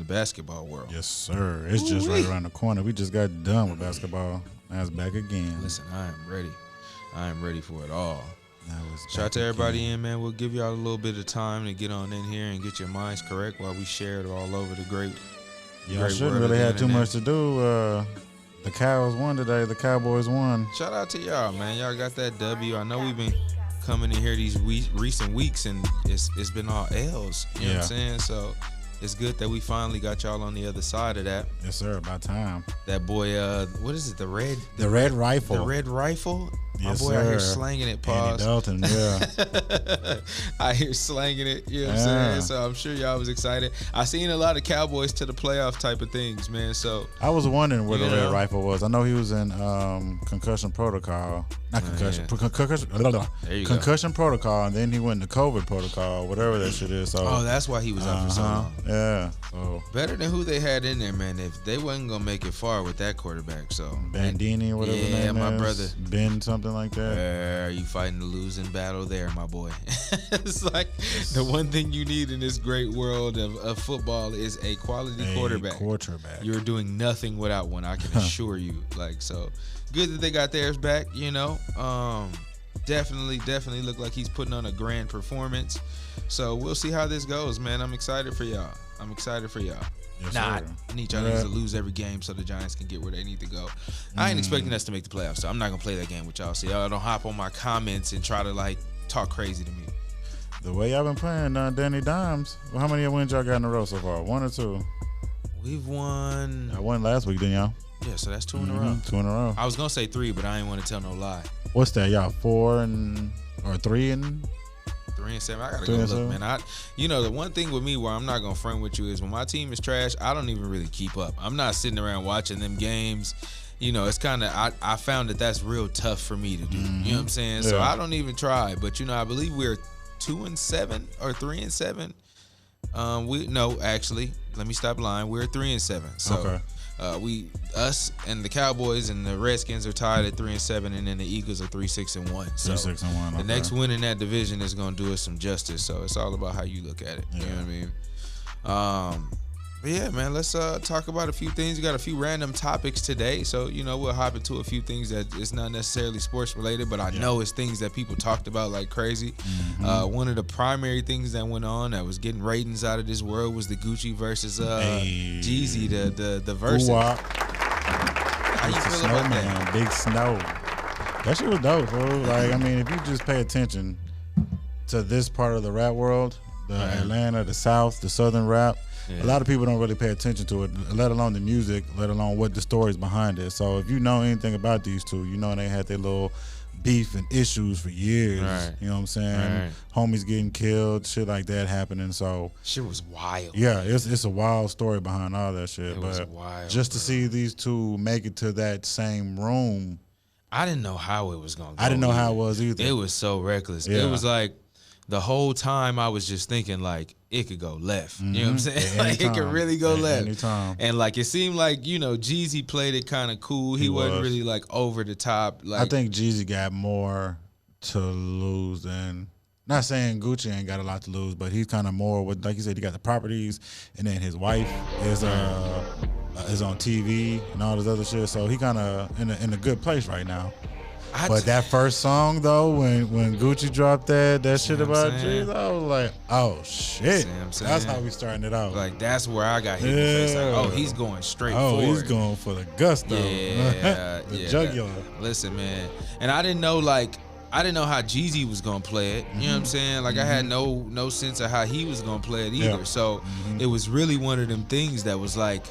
basketball world. Yes, sir. It's just right around the corner. We just got done with basketball. Now it's back again. Listen, I am ready. I am ready for it all. Shout out to everybody in, man. We'll give y'all a little bit of time to get on in here and get your minds correct while we share it all over the great. Y'all shouldn't really have too much to do. The Cows won today. The Cowboys won. Shout out to y'all, man. Y'all got that W. I know we've been coming in here these recent weeks, and it's been all L's. You know what I'm saying? So it's good that we finally got y'all on the other side of that. Yes, sir. About time. That boy, what is it? The red rifle. The red rifle. Yes, my boy sir. out here slanging it, pause. Andy Dalton, yeah. I hear slanging it, you know what I'm saying? So I'm sure y'all was excited. I seen a lot of Cowboys to the playoff type of things, man. So I was wondering where the red rifle was. I know he was in concussion protocol. Not concussion. Concussion protocol, and then he went into COVID protocol, whatever that shit is. So that's why he was out for so long. Yeah. So better than who they had in there, man. If they wasn't gonna make it far with that quarterback, so Bandini, whatever his name my is. brother Ben something like that. You fighting the losing battle there, my boy. It's like the one thing you need in this great world of football is a quality quarterback. You're doing nothing without one, I can assure you. Like, so good that they got theirs back, you know. Definitely look like he's putting on a grand performance. So we'll see how this goes, man. I'm excited for y'all. Yes, I need y'all niggas to lose every game so the Giants can get where they need to go. I ain't expecting us to make the playoffs, so I'm not gonna play that game with y'all. So y'all don't hop on my comments and try to like talk crazy to me. The way y'all been playing, Danny Dimes. Well, how many wins y'all got in a row so far? 1 or 2? We've won. I won last week, didn't y'all? Yeah, so that's 2 in a row. 2 in a row. I was gonna say 3, but I ain't want to tell no lie. What's that? Y'all 4 or 3 and? 3 and 7. I gotta go look, man. The one thing with me where I'm not gonna front with you is when my team is trash, I don't even really keep up. I'm not sitting around watching them games. You know, it's kind of I found that's real tough for me to do. You know what I'm saying? Yeah. So I don't even try. But I believe we're 2 and 7 or 3 and 7. Actually, let me stop lying. We're 3 and 7. So. Okay. Us and the Cowboys and the Redskins are tied at 3 and 7, and then the Eagles are 3-6-1. So 3-6-1. Okay. The next win in that division is going to do us some justice. So it's all about how you look at it. Yeah. You know what I mean? But yeah, man, let's talk about a few things. We got a few random topics today, so we'll hop into a few things that it's not necessarily sports related, but I know it's things that people talked about like crazy. One of the primary things that went on that was getting ratings out of this world was the Gucci versus Jeezy, the verse. How you feel about that? Big Snow. That shit was dope, bro. Like, I mean, if you just pay attention to this part of the rap world, the Atlanta, the South, the Southern rap. Yeah. A lot of people don't really pay attention to it, let alone the music, let alone what the story's behind it. So if you know anything about these two, they had their little beef and issues for years. Right. You know what I'm saying? Right. Homies getting killed, shit like that happening. So shit was wild. Yeah, it's a wild story behind all that shit. It was wild. Just to see these two make it to that same room. I didn't know how it was going to go. I didn't know how it was either. It was so reckless. Yeah. It was like the whole time I was just thinking like it could go left. You know what I'm saying? Like it could really go left. Anytime. And like it seemed like, Jeezy played it kind of cool. He wasn't really like over the top. Like I think Jeezy got more to lose than, not saying Gucci ain't got a lot to lose, but he's kind of more with, like you said, he got the properties, and then his wife is on TV and all this other shit. So he kind of in a good place right now. But that first song though, when Gucci dropped that shit about Jeezy, I was like, oh shit. That's how we starting it out. Like that's where I got hit in the face. Like, oh, he's going straight forward. Oh, he's going for the gusto. Yeah. The jugular. Listen, man. And I didn't know how Jeezy was gonna play it. You know what I'm saying? Like I had no sense of how he was gonna play it either. So it was really one of them things that was like,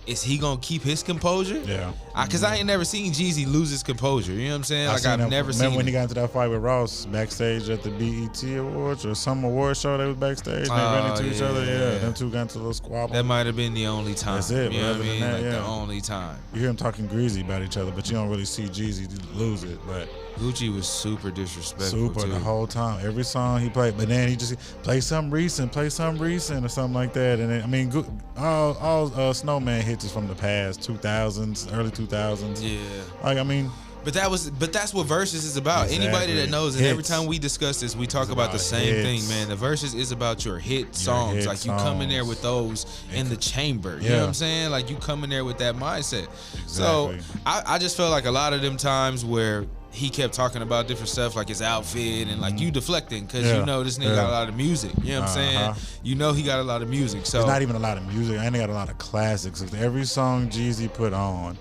is he gonna keep his composure? Yeah. Because I ain't never seen Jeezy lose his composure. You know what I'm saying? Like I've never seen. Remember when he got into that fight with Ross backstage at the BET Awards or some award show? They was backstage. They ran into each other. Yeah. Them two got into a little squabble. That might have been the only time. That's it. You know what I mean? That, like the only time. You hear him talking greasy about each other, but you don't really see Jeezy lose it. But Gucci was super disrespectful. Super the whole time. Every song he played, but then he just play something recent or something like that. And then, I mean, all Snowman hits is from the past 2000s, early 2000s. Yeah. Like, I mean, But that's what Versus is about. Exactly. Anybody that knows, and Hits. every time we discuss this, we talk about the same thing, man. The Versus is about your hit songs. hit Like you come in there with those in the chamber. You know what I'm saying? Like you come in there with that mindset. Exactly. So I just felt like a lot of them times where he kept talking about different stuff like his outfit and like you deflecting because you know this nigga got a lot of music. You know what I'm saying? You know he got a lot of music. So it's not even a lot of music. I ain't got a lot of classics. Every song Jeezy put on,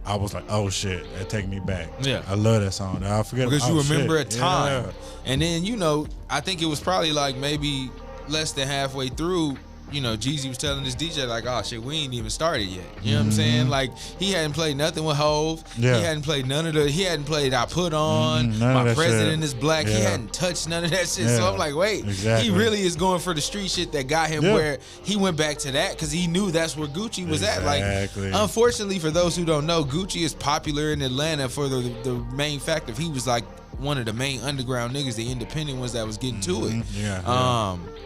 I was like, oh shit, that take me back. Yeah. I love that song. I forget because you remember a time. Yeah. And then, you know, I think it was probably like maybe less than halfway through, you know, Jeezy was telling his DJ like, oh shit, we ain't even started yet. You know what I'm saying? Like he hadn't played nothing with Hov. Yeah. He hadn't played he hadn't played I Put On, My President Is Black. He hadn't touched none of that shit. So I'm like, wait, he really is going for the street shit that got him where he went back to that because he knew that's where Gucci was at. Like, unfortunately for those who don't know, Gucci is popular in Atlanta for the main fact of he was like one of the main underground niggas, the independent ones that was getting to it.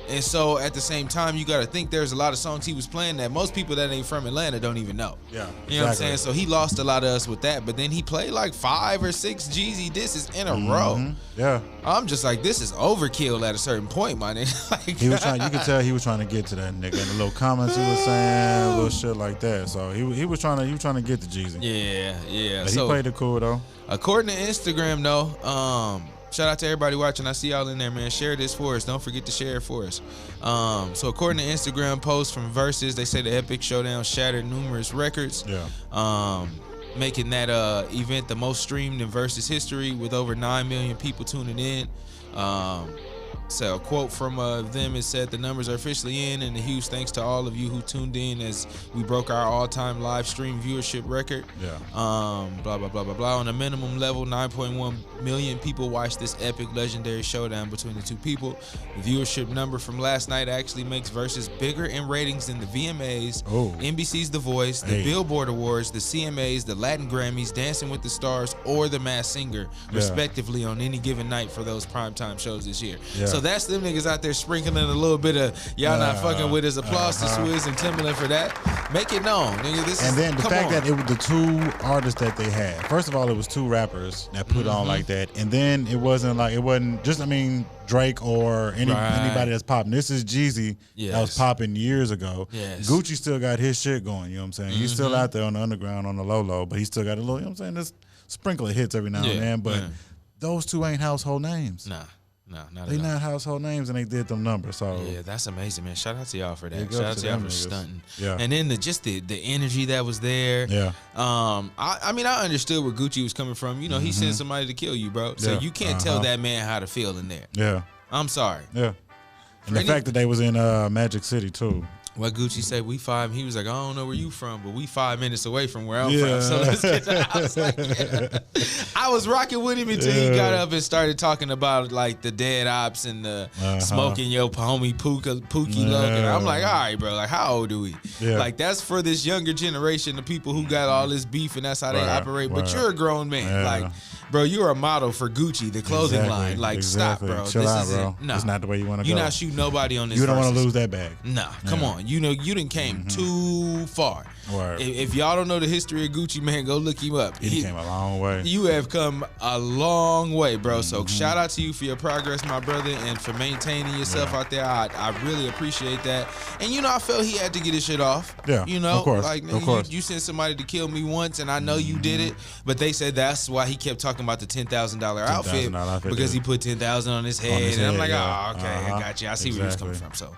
And so at the same time, you got to think there's a lot of songs he was playing that most people that ain't from Atlanta don't even know. Yeah, you know what I'm saying? So he lost a lot of us with that. But then he played like 5 or 6 Jeezy disses in a row. Yeah, I'm just like, this is overkill at a certain point, my nigga. Like, he was trying. You could tell he was trying to get to that nigga. And the little comments he was saying, little shit like that. So he was trying to get to Jeezy. Yeah. But he played it cool though. According to Instagram though, shout out to everybody watching. I see y'all in there, man. Share this for us. Don't forget to share it for us. So according to Instagram posts from Versus, they say the Epic Showdown shattered numerous records. Making that event the most streamed in Versus history with over 9 million people tuning in. So a quote from them, it said, the numbers are officially in, and a huge thanks to all of you who tuned in as we broke our all-time live stream viewership record. Blah, blah, blah, blah, blah. On a minimum level, 9.1 million people watched this epic legendary showdown between the two people. The viewership number from last night actually makes Versus bigger in ratings than the VMAs, NBC's The Voice, the Billboard Awards, the CMAs, the Latin Grammys, Dancing with the Stars, or The Masked Singer, respectively, on any given night for those primetime shows this year. So that's them niggas out there sprinkling a little bit of y'all not fucking with us. Applause to Swizz and Timbaland for that. Make it known, nigga. And then the fact that it was the 2 artists that they had. First of all, it was 2 rappers that put on like that, and then it wasn't just Drake or anybody that's popping. This is Jeezy that was popping years ago. Gucci still got his shit going. You know what I'm saying? He's still out there on the underground on the low, but he still got a little. You know what I'm saying? This sprinkle of hits every now and then, but those 2 ain't household names. No, not they at all. not household names, and they did them numbers. So yeah, that's amazing, man. Shout out to y'all for that. Shout out to y'all for stunting. Yeah. And then the energy that was there. Yeah. I mean, I understood where Gucci was coming from. You know, he sent somebody to kill you, bro. So you can't tell that man how to feel in there. Yeah. I'm sorry. Yeah. And the fact that they was in Magic City too. What Gucci said, he was like, I don't know where you from, but we 5 minutes away from where I'm from. So let's get to the house. Like, I was rocking with him until he got up and started talking about like the dead ops and the smoking your homie Pookie Look. And I'm like, all right, bro, like how old are we? Like that's for this younger generation, the people who got all this beef and that's how they operate. But you're a grown man. Like, bro, you're a model for Gucci, the clothing line. Like, stop, bro. Chill out, bro. No. It's not the way you want to go. You're not shooting nobody on this. You don't want to lose that bag. Nah, come on. You know, you done came too far. If y'all don't know the history of Gucci, man, go look him up. He came a long way. You have come a long way, bro. So shout out to you for your progress, my brother, and for maintaining yourself out there. I really appreciate that. And you know, I felt he had to get his shit off. Yeah, you know, of course, like you sent somebody to kill me once, and I know you did it. But they said that's why he kept talking about the $10,000 outfit because he put $10,000 on his head. And I'm like, oh, okay, I got you. I see where he was coming from. So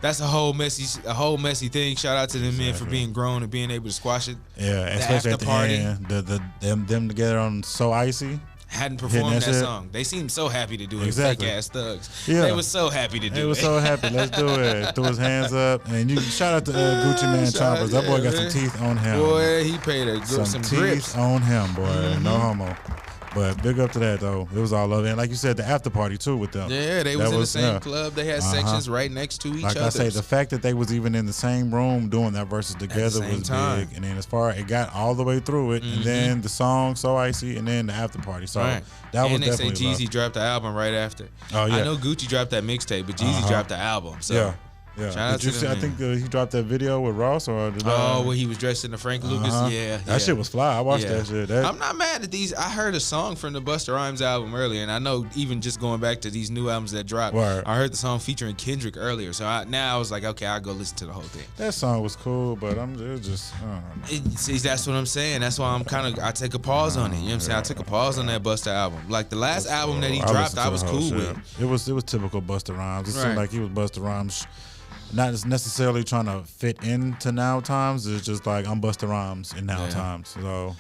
that's a whole messy thing. Shout out to them men for being grown and being able to squash it. Yeah, especially at the end, them together on So Icy. Hadn't performed that song. They seemed so happy to do it. Fake ass thugs. Yeah. They was so happy to do it. They was so happy. Let's do it. Threw his hands up. And you shout out to Gucci Man Chompers. That boy got some teeth on him. Boy, he paid some teeth grips on him, boy. No homo. But big up to that though. It was all love. And like you said, the after party too with them. Yeah, they was in the same club. They had sections right next to each other. Like I say, the fact that they was even in the same room doing that versus together was big. And then as far it got all the way through it, and then the song So Icy, and then the after party. So that was and they definitely say Jeezy dropped the album right after. Oh yeah. I know Gucci dropped that mixtape, but Jeezy dropped the album. So Yeah. Shout out Did you to see? the I man. think he dropped that video with Ross or did where he was dressed in the Frank Lucas. Yeah, that shit was fly. I watched that shit. I'm not mad at these. I heard a song from the Busta Rhymes album earlier, and I know even just going back to these new albums that dropped, Word. I heard the song featuring Kendrick earlier. So now I was like, okay, I'll go listen to the whole thing. That song was cool, but it was just I don't know. See, that's what I'm saying. That's why I take a pause on it. You know what I'm saying? I took a pause on that Busta album. Like the last album that he dropped, I was cool with. It was typical Busta Rhymes. It Right. seemed like he was Busta Rhymes, not necessarily trying to fit into now times. It's just like I'm Busta Rhymes in now times. So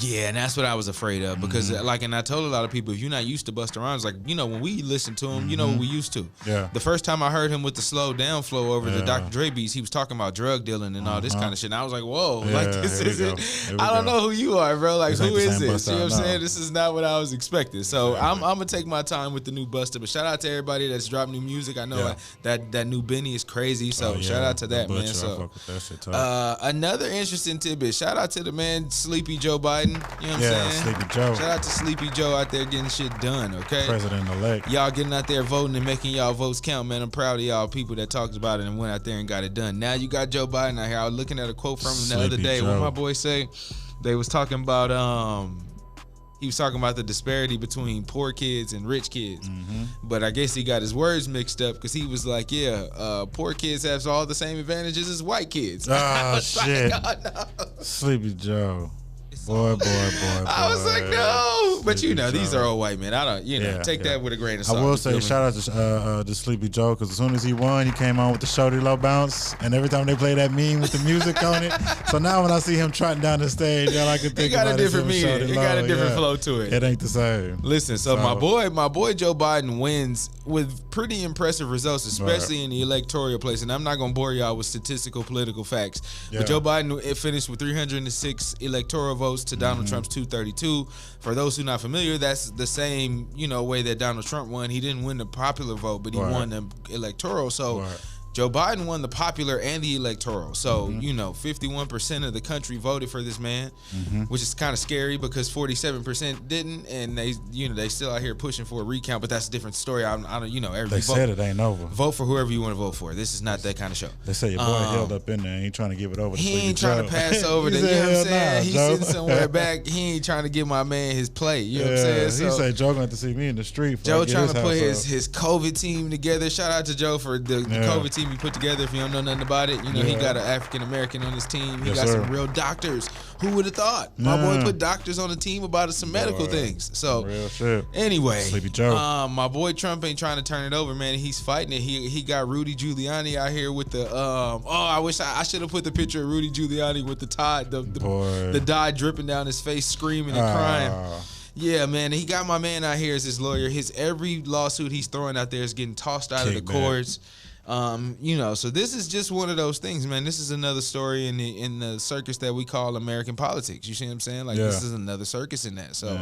Yeah, and that's what I was afraid of because, and I told a lot of people, if you're not used to Busta Rhymes, like, when we listen to him, you know what we used to. Yeah. The first time I heard him with the slow down flow over the Dr. Dre beats, he was talking about drug dealing and all this kind of shit. And I was like, whoa, like this isn't. I don't know who you are, bro. Like, who is this? You know what I'm saying? This is not what I was expecting. So I'm gonna take my time with the new Busta. But shout out to everybody that's dropped new music. I know that new Benny is crazy. So shout out to that, man. So I fuck with that shit tough. another interesting tidbit. Shout out to the man Sleepy Joe Biden. You know what I'm saying? Sleepy Joe. Shout out to Sleepy Joe out there getting shit done, okay? President-elect. Y'all getting out there voting and making y'all votes count, man. I'm proud of y'all people that talked about it and went out there and got it done. Now you got Joe Biden out here. I was looking at a quote from him the other day. What my boy say? They was talking about he was talking about the disparity between poor kids and rich kids. But I guess he got his words mixed up because he was like, poor kids have all the same advantages as white kids. Oh, shit. Like, oh, no. Sleepy Joe. Boy. I was like, no. But these Joe. are all white men. I don't, take that with a grain of salt. I will say, shout out to Sleepy Joe, because as soon as he won, he came on with the Shorty Low Bounce, and every time they play that meme with the music on it. So now when I see him trotting down the stage, all I can think about is him Shorty Low. It got a different flow to it. It ain't the same. Listen, so my boy Joe Biden wins with pretty impressive results, especially in the electoral place. And I'm not going to bore y'all with statistical political facts. But Joe Biden finished with 306 electoral votes to Donald Trump's 232. For those who not familiar, that's the same, way that Donald Trump won. He didn't win the popular vote, but he won the electoral. So Joe Biden won the popular and the electoral. So, 51% of the country voted for this man, which is kind of scary because 47% didn't, and they still out here pushing for a recount, but that's a different story. I don't, they said it ain't over. Vote for whoever you want to vote for. This is not that kind of show. They say your boy held up in there and he trying to give it over to He ain't trying to pass over the, you know what I'm saying? He's sitting somewhere back. He ain't trying to give my man his play. You know what I'm saying? So, he said Joe going to see me in the street. Joe trying to put his COVID team together. Shout out to Joe for the COVID team he put together. If you don't know nothing about it, he got an African American on his team. He got some real doctors. Who would have thought? My boy put doctors on the team about some medical things. So real shit. Anyway, Sleepy Joe. My boy Trump ain't trying to turn it over, man. He's fighting it. He got Rudy Giuliani out here with the I wish I should have put the picture of Rudy Giuliani with the the dye dripping down his face, screaming and crying. Yeah, man. He got my man out here as his lawyer. Every lawsuit he's throwing out there is getting tossed out of the courts. So this is just one of those things, man. This is another story in the circus that we call American politics. You see what I'm saying? Like this is another circus in that. So,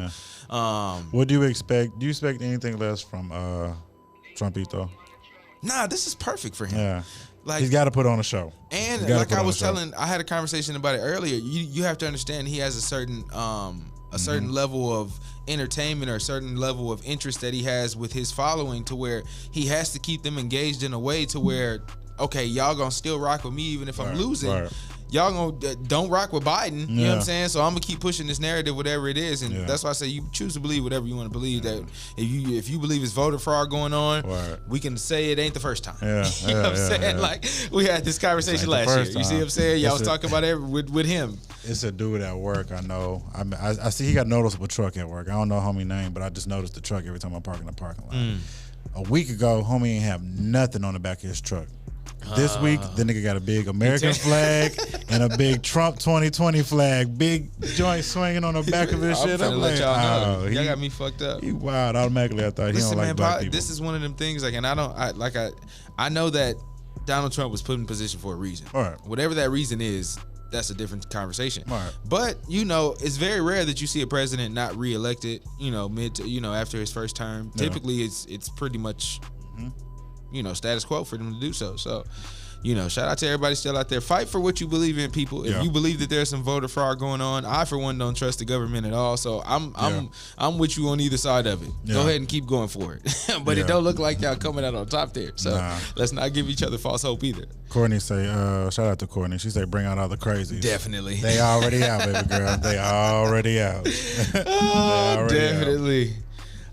what do you expect? Do you expect anything less from Trumpito? Nah, this is perfect for him. Yeah. Like, he's got to put on a show. And like I was telling, I had a conversation about it earlier. You have to understand he has a certain level of entertainment or a certain level of interest that he has with his following, to where he has to keep them engaged in a way to where, okay, y'all gonna still rock with me even if I'm losing. Y'all gonna don't rock with Biden. You know what I'm saying? So I'm gonna keep pushing this narrative, whatever it is, and that's why I say you choose to believe whatever you want to believe. That if you believe it's voter fraud going on, we can say it ain't the first time. You know what I'm saying? Like we had this conversation last year. You see what I'm saying? Y'all was talking about it with him. It's a dude at work I know. I see he got a noticeable truck at work. I don't know homie name, but I just noticed the truck every time I park in the parking lot. A week ago, homie ain't have nothing on the back of his truck. This week, the nigga got a big American flag and a big Trump 2020 flag, big joint swinging on the back of his shit. I'm like, y'all got me fucked up. He wild. Automatically, I thought he don't like black people. This is one of them things, like, and I know that Donald Trump was put in position for a reason. Whatever that reason is, that's a different conversation. But it's very rare that you see a president not reelected. After his first term. Typically, it's pretty much. Status quo for them to do so. So, shout out to everybody still out there. Fight for what you believe in, people. If you believe that there's some voter fraud going on, I for one don't trust the government at all. So I'm with you on either side of it. Go ahead and keep going for it. But it don't look like y'all coming out on top there. So let's not give each other false hope either. Courtney say, shout out to Courtney. She say, bring out all the crazies. Definitely. They already out, baby girl. They already out. Definitely. Out.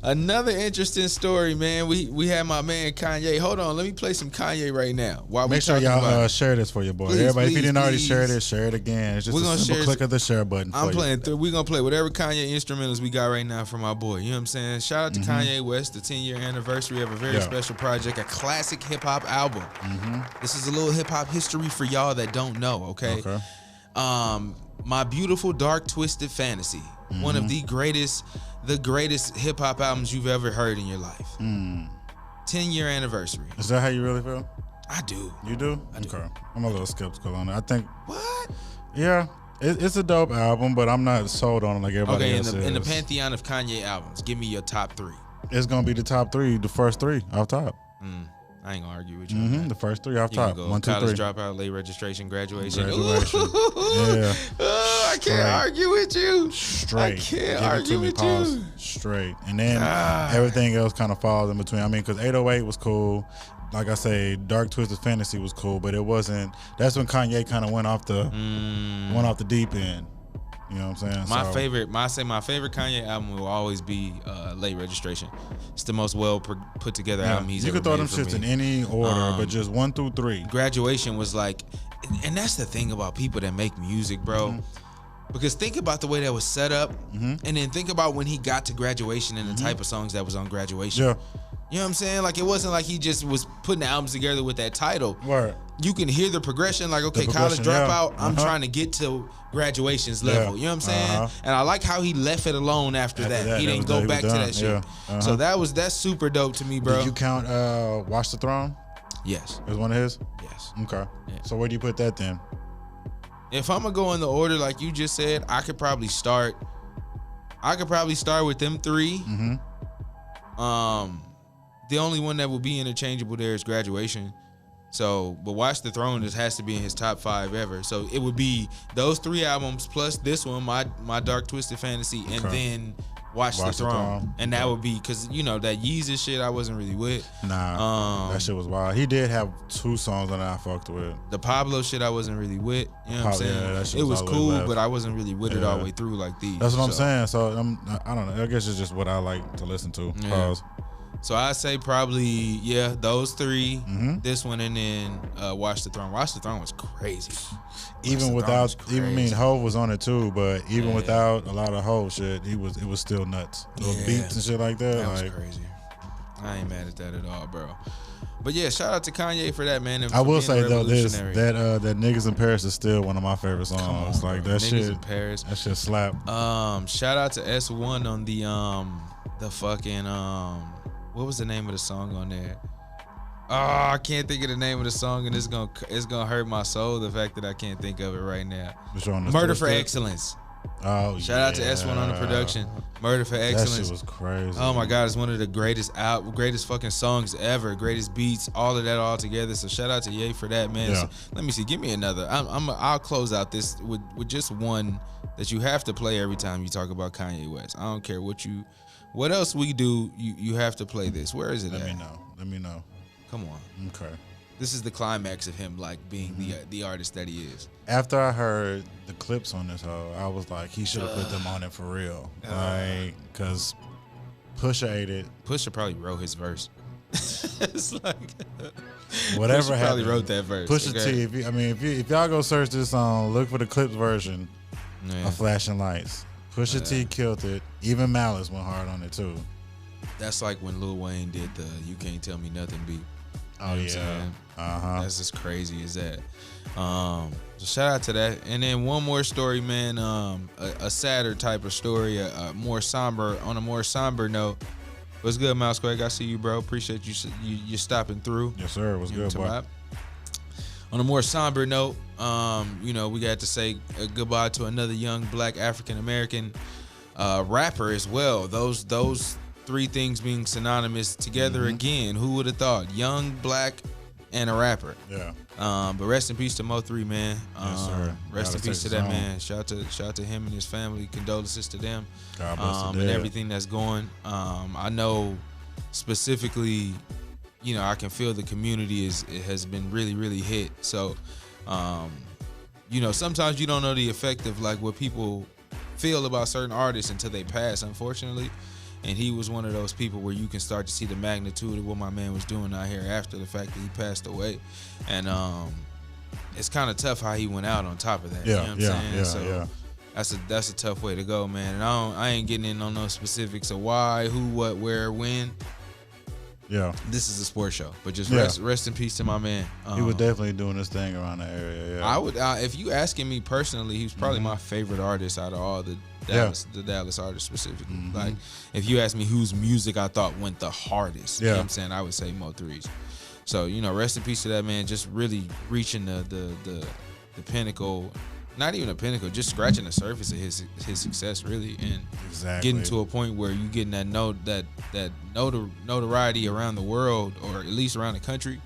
Another interesting story, man. We had my man Kanye. Hold on, let me play some Kanye right now. Make sure y'all share this for your boy. Please, everybody, if you didn't already share it again. It's just a simple click of the share button. I'm playing. We're gonna play whatever Kanye instrumentals we got right now for my boy. You know what I'm saying? Shout out to Kanye West, the 10-year anniversary of a very special project, a classic hip hop album. This is a little hip hop history for y'all that don't know. Okay. My Beautiful Dark Twisted Fantasy, one of the greatest hip hop albums you've ever heard in your life. 10-year anniversary. Is that how you really feel? I do. You do? I do. I'm a little skeptical on it. I think. What? Yeah, it's a dope album, but I'm not sold on it like everybody else is. In the pantheon of Kanye albums, give me your top 3. It's gonna be the top 3, the first 3 off top. I ain't gonna argue with you. The first 3 off top. Go 1, 2, 3. College dropout, late registration, graduation. Yeah. I can't argue with you. Straight. I can't argue with you. Straight. And then everything else kind of falls in between. I mean, because 808 was cool. Like I say, Dark Twisted Fantasy was cool, but it wasn't. That's when Kanye kind of went off the deep end. You know what I'm saying? My favorite Kanye album will always be Late Registration. It's the most well put together album he's ever made. You could throw them shits in any order, but just 1 through 3. Graduation was like, and that's the thing about people that make music, bro. Because think about the way that was set up, and then think about when he got to Graduation and the type of songs that was on Graduation. Yeah. You know what I'm saying? Like, it wasn't like he just was putting the albums together with that title. Word. You can hear the progression, like, okay, College Dropout, I'm trying to get to Graduation's level. You know what I'm saying? And I like how he left it alone after that. He didn't go back to that shit. So that's super dope to me, bro. Did you count Watch the Throne? Yes. It was one of his? Yes. Okay. Yeah. So where do you put that then? If I'm gonna go in the order like you just said, I could probably start with them 3. The only one that will be interchangeable there is Graduation. So, but Watch the Throne just has to be in his top 5 ever. So it would be those 3 albums plus this one, my Dark Twisted Fantasy, and then Watch the Throne. And that would be because that Yeezus shit I wasn't really with. Nah, that shit was wild. He did have 2 songs that I fucked with. The Pablo shit I wasn't really with. You know what I'm saying? Yeah, that shit it was cool, left. but I wasn't really with it all the way through like these. That's what I'm saying. So I don't know. I guess it's just what I like to listen to. Yeah. So I say probably those 3, this one, and then Watch the Throne. Watch the Throne was crazy. Hov was on it too, but even without a lot of Hov shit, it was still nuts. Those beats and shit like that. That was crazy. I ain't mad at that at all, bro. But yeah, shout out to Kanye for that, man. I will say though, that Niggas in Paris is still one of my favorite songs. On, like bro. that Niggas shit. In Paris. That shit slap. Shout out to S1 on the fucking what was the name of the song on there? Oh, I can't think of the name of the song, and it's gonna hurt my soul. The fact that I can't think of it right now. Murder for Excellence. Oh, shout out to S1 on the production. Murder for Excellence. That shit was crazy. Oh my God, it's one of the greatest fucking songs ever. Greatest beats, all of that all together. So shout out to Ye for that, man. Yeah. So, let me see. Give me another. I'll close out this with just one that you have to play every time you talk about Kanye West. I don't care what else we do. You have to play this. Where is it? Let me know. Come on. Okay. This is the climax of him like being the artist that he is. After I heard the clips on this hoe, I was like, he should have put them on it for real. Like, cause Pusha ate it. Pusha probably wrote his verse. It's like whatever Pusha happened. Probably wrote that verse. Pusha T. If y'all go search this song, look for the clips version of Flashing Lights. Pusha T killed it. Even Malice went hard on it too. That's like when Lil Wayne did the "You Can't Tell Me Nothing" beat. Oh yeah. That's as crazy as that. So shout out to that. And then one more story, man. A sadder type of story, on a more somber note. What's good, Mouse Quake? I see you, bro. Appreciate you stopping through. Yes, sir. What's good, boy? On a more somber note, we got to say goodbye to another young Black African American rapper as well. Those 3 things being synonymous together again. Who would have thought? Young Black and a rapper. Yeah. But rest in peace to Mo3, man. Yes, sir. Rest in Gotta peace to take that his man. Shout out to him and his family. Condolences to them. God bless the And dead. everything that's going. I know specifically, you know, I can feel the community has been really, really hit. So, you know, sometimes you don't know the effect of like what people feel about certain artists until they pass, unfortunately. And he was one of those people where you can start to see the magnitude of what my man was doing out here after the fact that he passed away. And it's kind of tough how he went out on top of that. Yeah, you know what I'm saying? yeah. That's a tough way to go, man. And I ain't getting in on no specifics of why, who, what, where, when. Yeah. This is a sports show, but just Yeah. rest in peace to my man. He was definitely doing this thing around the area. Yeah. I would, if you asking me personally, he was probably my favorite artist out of all the Dallas artists specifically. Like, if you ask me whose music I thought went the hardest, you know what I'm saying, I would say Mo3's. So, you know, rest in peace to that man. Just really reaching the pinnacle. Not even a pinnacle, just scratching the surface of his success, really, and getting to a point where you getting that notoriety around the world, or at least around the country.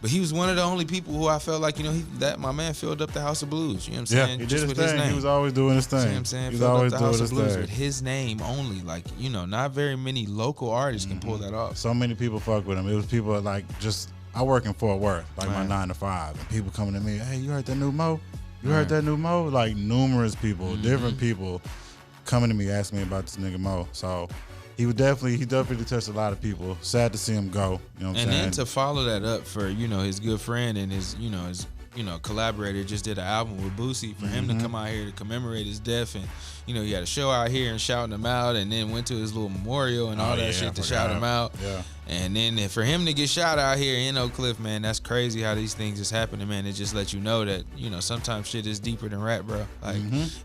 But he was one of the only people who I felt like, you know, that my man filled up the House of Blues. You know what I'm saying? He did just his with thing. his name. He was always doing his thing. You know what I'm saying? He was Filled always up the doing House his of Blues thing. with his name only. Like, you know, not very many local artists can pull that off. So many people fuck with him. It was people like just, I work in Fort Worth, like my 9 to 5, and people coming to me, hey, you heard that new Mo? You heard that new Mo? Like numerous people, different people coming to me asking me about this nigga Mo. So he definitely touched a lot of people. Sad to see him go. You know what I'm saying? And then to follow that up for, you know, his good friend and his collaborator just did an album with Boosie, for him to come out here to commemorate his death, and you know, he had a show out here and shouting him out, and then went to his little memorial and all that shit to shout him out. Yeah. And then for him to get shot out here in Oak Cliff, man, that's crazy how these things is happening, man. It just lets you know that, you know, sometimes shit is deeper than rap, bro. Like,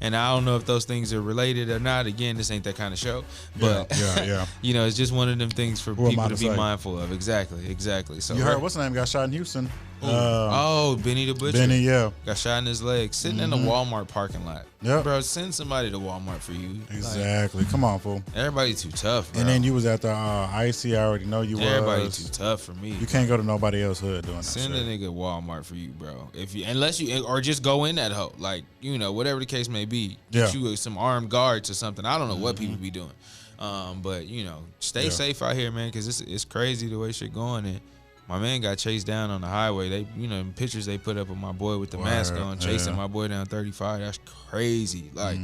and I don't know if those things are related or not. Again, this ain't that kind of show, but yeah. you know, it's just one of them things for Who am people I to to be say? mindful of. Exactly. So You heard what's the name got shot in Houston? Benny the Butcher. Benny, yeah. Got shot in his leg sitting in a Walmart parking lot. Yep. Bro, send somebody to Walmart for you. Exactly. Come on, fool. Like, everybody too tough, bro. And then you was at the IC. I already know you Everybody was. too tough for me. You can't go to nobody else's hood doing that Send a shit. nigga Walmart for you, bro. Unless you, or just go in that hoe. Like, you know, whatever the case may be. Get you some armed guards or something. I don't know what people be doing. But, you know, stay safe out here, man, because it's crazy the way shit going. And my man got chased down on the highway. They, you know, pictures they put up of my boy with the mask on, chasing my boy down 35. That's crazy. Like,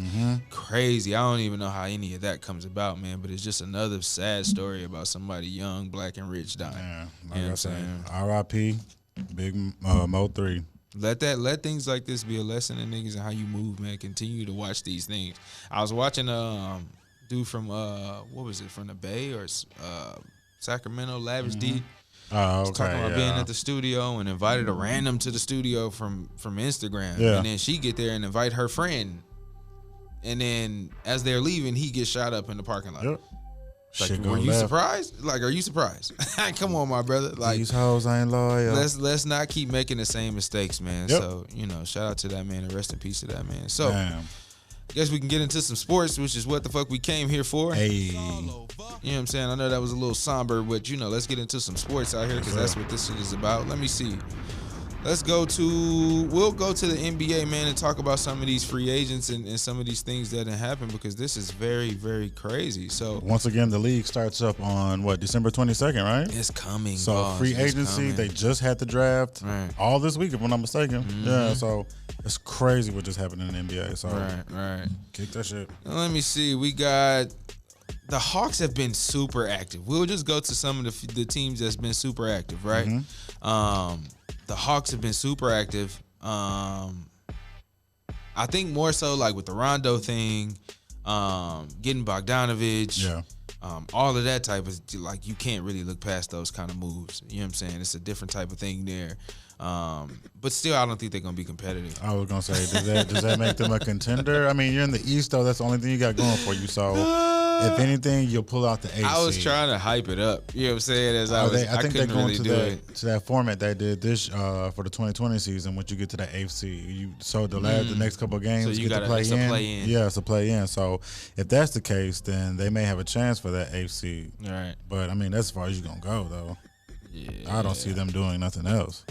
crazy. I don't even know how any of that comes about, man. But it's just another sad story about somebody young, black, and rich dying. Yeah, like You know what I'm saying? R.I.P. Big Mo3. Let things like this be a lesson in niggas and how you move, man. Continue to watch these things. I was watching dude from what was it, from the Bay or Sacramento, Lavish D. Oh, okay. Talking about being at the studio and invited a random to the studio from Instagram. Yeah. And then she get there and invite her friend. And then as they're leaving, he gets shot up in the parking lot. Yep. Like, Shit go were you left. surprised? Like, are you surprised? Come on, my brother. Like, These hoes ain't loyal. let's not keep making the same mistakes, man. Yep. So, you know, shout out to that man and rest in peace to that man. So, Damn. guess we can get into some sports, which is what the fuck we came here for. Hey. You know what I'm saying? I know that was a little somber, but, you know, let's get into some sports out here because that's what this shit is about. Let me see. We'll go to the NBA, man, and talk about some of these free agents and some of these things that have happened because this is very, very crazy. So Once again, the league starts up on December 22nd, right? it's coming. So boss. free It's agency, coming. they just had the draft all this week, if I'm not mistaken. Yeah, so it's crazy what just happened in the NBA. So Right. kick that shit. Let me see. We got the Hawks have been super active. We'll just go to some of the teams that's been super active, right? The Hawks have been super active. I think more so like with the Rondo thing, getting Bogdanovich, all of that type of, like, you can't really look past those kind of moves. You know what I'm saying? It's a different type of thing there. But still, I don't think they're gonna be competitive. I was gonna say, does that make them a contender? I mean, you're in the East though. That's the only thing you got going for you. So if anything, you'll pull out the AC. I was trying to hype it up. You know what I'm saying? I think they're couldn't going really to do it. that format they did this for the 2020 season. Once you get to the AFC, the next couple of games, So you get to gotta- it's a play in. play in. Yeah, it's a play in. So if that's the case, then they may have a chance for that AFC. All right. But I mean, that's as far as you're gonna go though. I don't see them doing nothing else.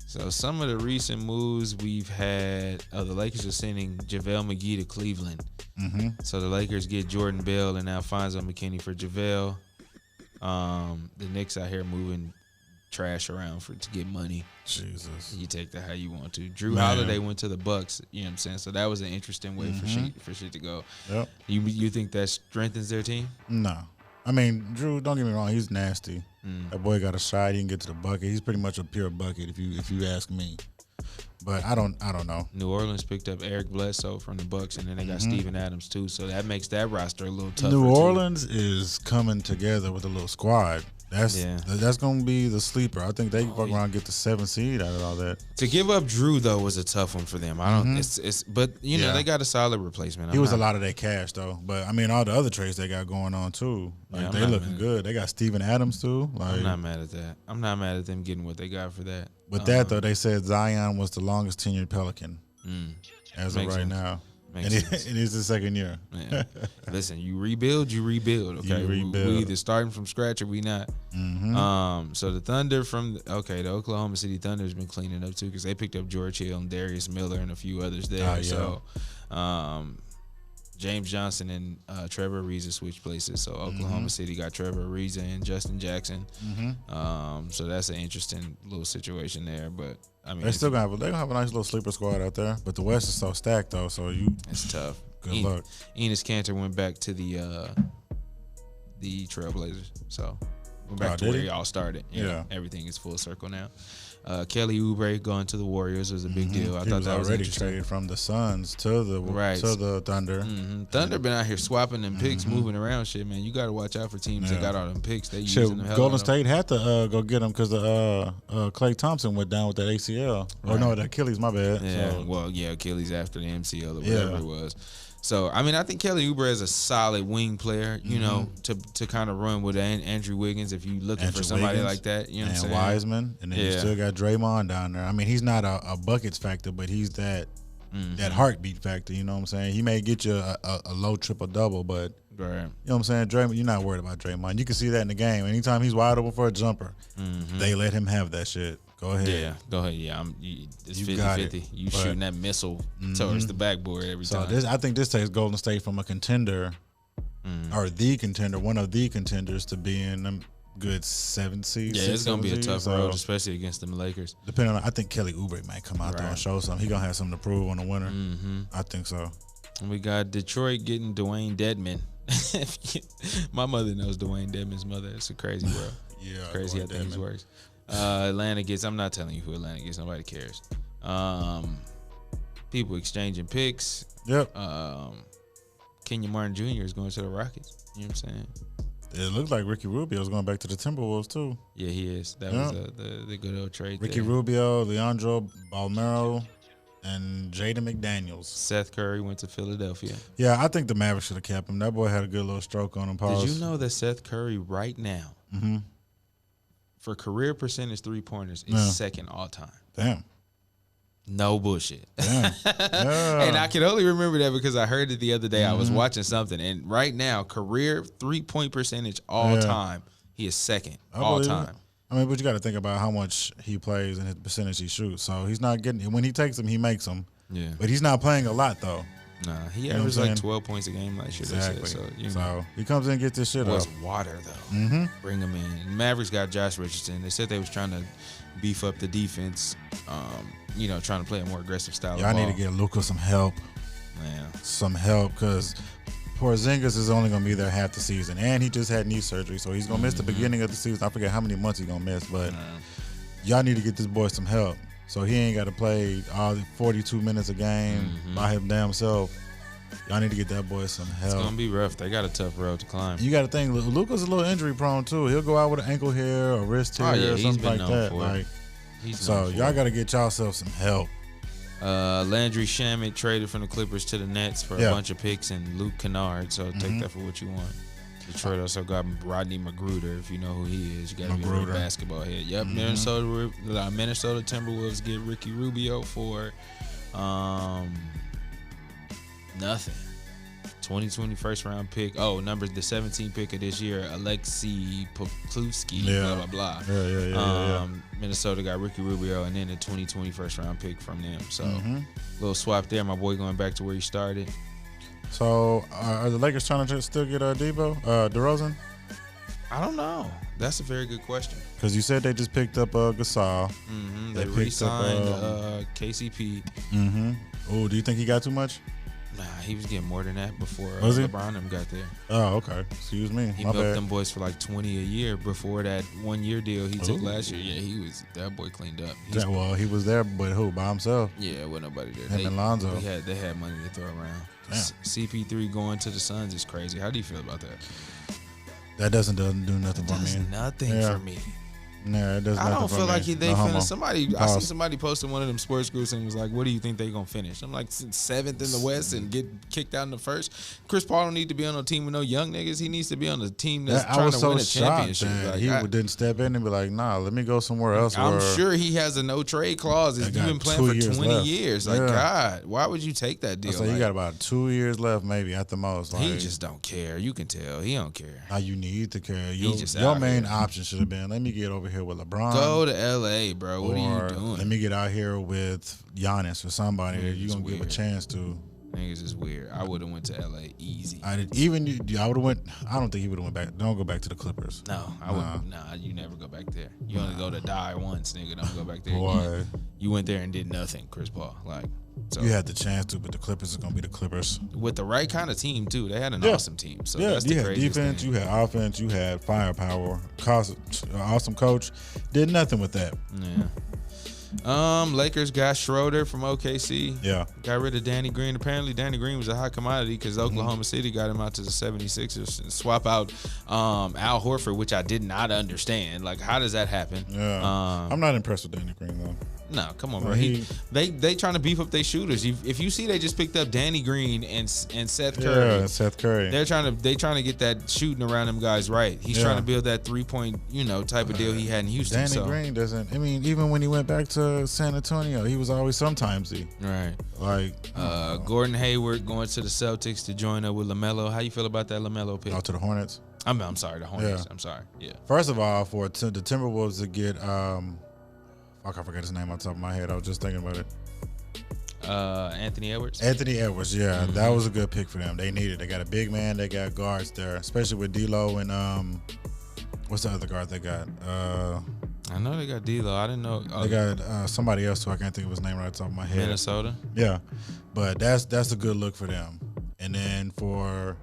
So some of the recent moves we've had, the Lakers are sending JaVale McGee to Cleveland. Mm-hmm. So the Lakers get Jordan Bell and Alfonso McKinney for JaVale. The Knicks out here moving trash around to get money. Jesus. You take that how you want to. Drew Holiday went to the Bucks, you know what I'm saying? So that was an interesting way for shit to go. Yep. You think that strengthens their team? No. I mean, Drew, don't get me wrong, he's nasty. That boy got a shot, he can get to the bucket. He's pretty much a pure bucket if you ask me. But I don't know. New Orleans picked up Eric Bledsoe from the Bucks, and then they got Steven Adams too. So that makes that roster a little tougher. New Orleans is coming together with a little squad. That's gonna be the sleeper. I think they can fuck around and get the 7th seed out of all that. To give up Drew though was a tough one for them. I don't. But you know they got a solid replacement. He was a lot of their cash though. But I mean all the other trades they got going on too. Like they looking good. They got Steven Adams too. Like, I'm not mad at that. I'm not mad at them getting what they got for that. With that though, they said Zion was the longest tenured Pelican as of right now. And it is the second year. Yeah. Listen, you rebuild. Okay, we either starting from scratch or we not. So the Thunder the Oklahoma City Thunder has been cleaning up too because they picked up George Hill and Darius Miller and a few others there. So James Johnson and Trevor Ariza switched places. So Oklahoma City got Trevor Ariza and Justin Jackson. So that's an interesting little situation there. But I mean, they're gonna have a nice little sleeper squad out there. But the West is so stacked though, so it's tough. Good luck. Enes Kanter went back to the Trailblazers. So went back to where he all started. Yeah, everything is full circle now. Kelly Oubre going to the Warriors was a big deal. I thought that was already interesting. Traded from the Suns to the Thunder. Thunder been out here swapping them picks, moving around shit, man. You got to watch out for teams that got all them picks. They using them. Golden State had to go get them because Klay Thompson went down with that ACL. Right. Or no, the Achilles. My bad. Yeah, Achilles after the MCL or whatever it was. So, I mean, I think Kelly Oubre is a solid wing player, you know, to kind of run with Andrew Wiggins if you're looking for somebody like that. You know what I'm saying? Wiseman. And then you still got Draymond down there. I mean, he's not a buckets factor, but he's that heartbeat factor, you know what I'm saying? He may get you a low triple-double, but, you know what I'm saying? Draymond, you're not worried about Draymond. You can see that in the game. Anytime he's wide open for a jumper, they let him have that shit. Go ahead. Yeah, go ahead. Yeah, it's 50-50. You shooting that missile towards the backboard every time. I think this takes Golden State from a contender or the contender, one of the contenders, to being a good 7th seed. Yeah, it's going to be a tough road, especially against the Lakers. Depending on, I think Kelly Oubre might come out there and show something. He going to have something to prove on the winner. I think so. And we got Detroit getting Dwayne Dedman. My mother knows Dwayne Dedman's mother. It's a crazy world. Yeah, crazy how things works. Atlanta gets. I'm not telling you who Atlanta gets. Nobody cares. People exchanging picks. Yep. Kenyon Martin Jr. is going to the Rockets. You know what I'm saying? It looked like Ricky Rubio is going back to the Timberwolves too. Yeah, he is. That was the good old trade. Ricky Rubio, Leandro Balmero, and Jaden McDaniels. Seth Curry went to Philadelphia. Yeah, I think the Mavericks should have kept him. That boy had a good little stroke on him. Pause. Did you know that Seth Curry right now, for career percentage 3-pointers, is second all time? Damn. No bullshit. Damn. Yeah. And I can only remember that because I heard it the other day. I was watching something, and right now, career 3-point percentage all time, he is second all time. I mean, but you got to think about how much he plays and his percentage he shoots. So he's not getting, when he takes them, he makes them. Yeah. But he's not playing a lot though. Nah, he averaged like 12 points a game last year. Exactly. So he comes in and gets this shit up. Water though. Bring him in. Mavericks got Josh Richardson. They said they was trying to beef up the defense. Trying to play a more aggressive style. Y'all need to get Luka some help. Man, some help because Porzingis is only gonna be there half the season, and he just had knee surgery, so he's gonna miss the beginning of the season. I forget how many months he's gonna miss, but y'all need to get this boy some help. So he ain't got to play all 42 minutes a game by his damn self. Y'all need to get that boy some help. It's gonna be rough. They got a tough road to climb. You got to think, Luka's a little injury prone too. He'll go out with an ankle hair or wrist tear or something like that. So y'all got to get y'allself some help. Landry Shamet traded from the Clippers to the Nets for a bunch of picks and Luke Kennard. So take that for what you want. Detroit also got Rodney Magruder, if you know who he is. You got to be a real basketball head. Yep, Minnesota Timberwolves get Ricky Rubio for nothing. 2020 first round pick. Oh, the 17 pick of this year, Alexei Poplewski, blah, blah, blah. Yeah. Minnesota got Ricky Rubio, and then the 2020 first round pick from them. So, little swap there. My boy going back to where he started. So, are the Lakers trying to still get DeRozan? I don't know. That's a very good question. Because you said they just picked up Gasol. They re-signed KCP. Oh, do you think he got too much? Nah, he was getting more than that before LeBron them got there. Oh, okay. Excuse me. He milked them boys for like 20 a year before that 1 year deal he took last year. Yeah, that boy cleaned up. Well, he was there, but who? By himself? Yeah, with nobody there. Him and Lonzo. They had money to throw around. Damn. CP3 going to the Suns is crazy. How do you feel about that? That doesn't do nothing for me. Does nothing for me. Yeah, it does. I don't feel like they finished. I see Pause. somebody posted one of them sports groups and was like, "What do you think they gonna finish?" I'm like, 7th in the West and get kicked out in the first. Chris Paul don't need to be on a team with no young niggas. He needs to be on a team that's trying to win a championship. Like, he didn't step in and be like, "Nah, let me go somewhere else." I'm sure he has a no trade clause. You've been playing for 20 years. Like, God, why would you take that deal? So you got about 2 years left, maybe at the most. Like, he just don't care. You can tell he don't care. Now you need to care. Just your main option should have been, let me get over here with LeBron. Go to LA, bro. What are you doing? Let me get out here with Giannis or somebody that you're gonna give a chance to. Niggas is weird. I would have went to LA easy. I would have went. I don't think he would have went back. Don't go back to the Clippers. No, I wouldn't. Nah, you never go back there. You only go to die once, nigga. Don't go back there. Boy. You went there and did nothing, Chris Paul. Like, so you had the chance to, but the Clippers are gonna be the Clippers with the right kind of team too. They had an awesome team. So yeah, that's the you had craziest defense, thing. you had offense, you had firepower. Awesome coach. Did nothing with that. Yeah. Lakers got Schroeder from OKC. Yeah. Got rid of Danny Green. Apparently, Danny Green was a hot commodity because Oklahoma City got him out to the 76ers and swap out Al Horford, which I did not understand. Like, how does that happen? Yeah. I'm not impressed with Danny Green, though. No, come on, bro. They trying to beef up their shooters. If you see, they just picked up Danny Green and Seth Curry. Yeah, Seth Curry. They trying to get that shooting around them guys right. He's trying to build that 3-point, type of deal he had in Houston. Danny Green doesn't. I mean, even when he went back to San Antonio, he was always sometimesy. Right. Like Gordon Hayward going to the Celtics to join up with LaMelo. How you feel about that LaMelo pick? Out to the Hornets. I'm sorry, the Hornets. Yeah. I'm sorry. Yeah. First of all, for the Timberwolves to get I forget his name on top of my head. I was just thinking about it. Anthony Edwards. Anthony Edwards, yeah, that was a good pick for them. They needed. They got a big man. They got guards there, especially with D'Lo and what's the other guard they got? I know they got D'Lo. I didn't know. They got somebody else who I can't think of his name right off the top of my head. Minnesota. Yeah, but that's a good look for them. And then for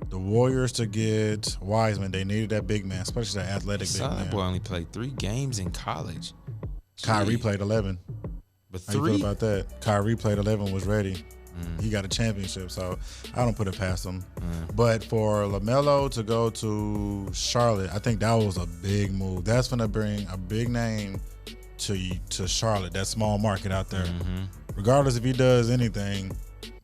the Warriors to get Wiseman, they needed that big man, especially that athletic big man. That boy only played 3 games in college. Kyrie played 11. But How you feel about that? Kyrie played 11, was ready. He got a championship, so I don't put it past him. But for LaMelo to go to Charlotte, I think that was a big move. That's going to bring a big name to Charlotte, that small market out there. Regardless if he does anything,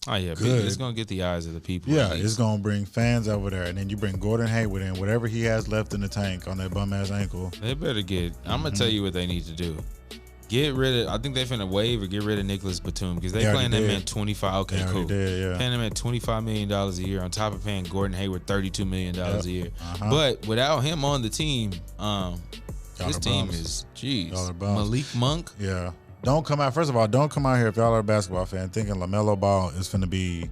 oh yeah, good. It's going to get the eyes of the people. Yeah, it's going to bring fans over there. And then you bring Gordon Hayward in, whatever he has left in the tank on that bum-ass ankle. They better I'm going to tell you what they need to do. Get rid of, I think they finna waive or get rid of Nicholas Batum because they paying them at 25. Okay, cool. Paying him at $25 million a year on top of paying Gordon Hayward $32 million a year. But without him on the team, this team is, Malik Monk. Yeah. Don't come out, first of all, don't come out here if y'all are a basketball fan thinking LaMelo Ball is finna be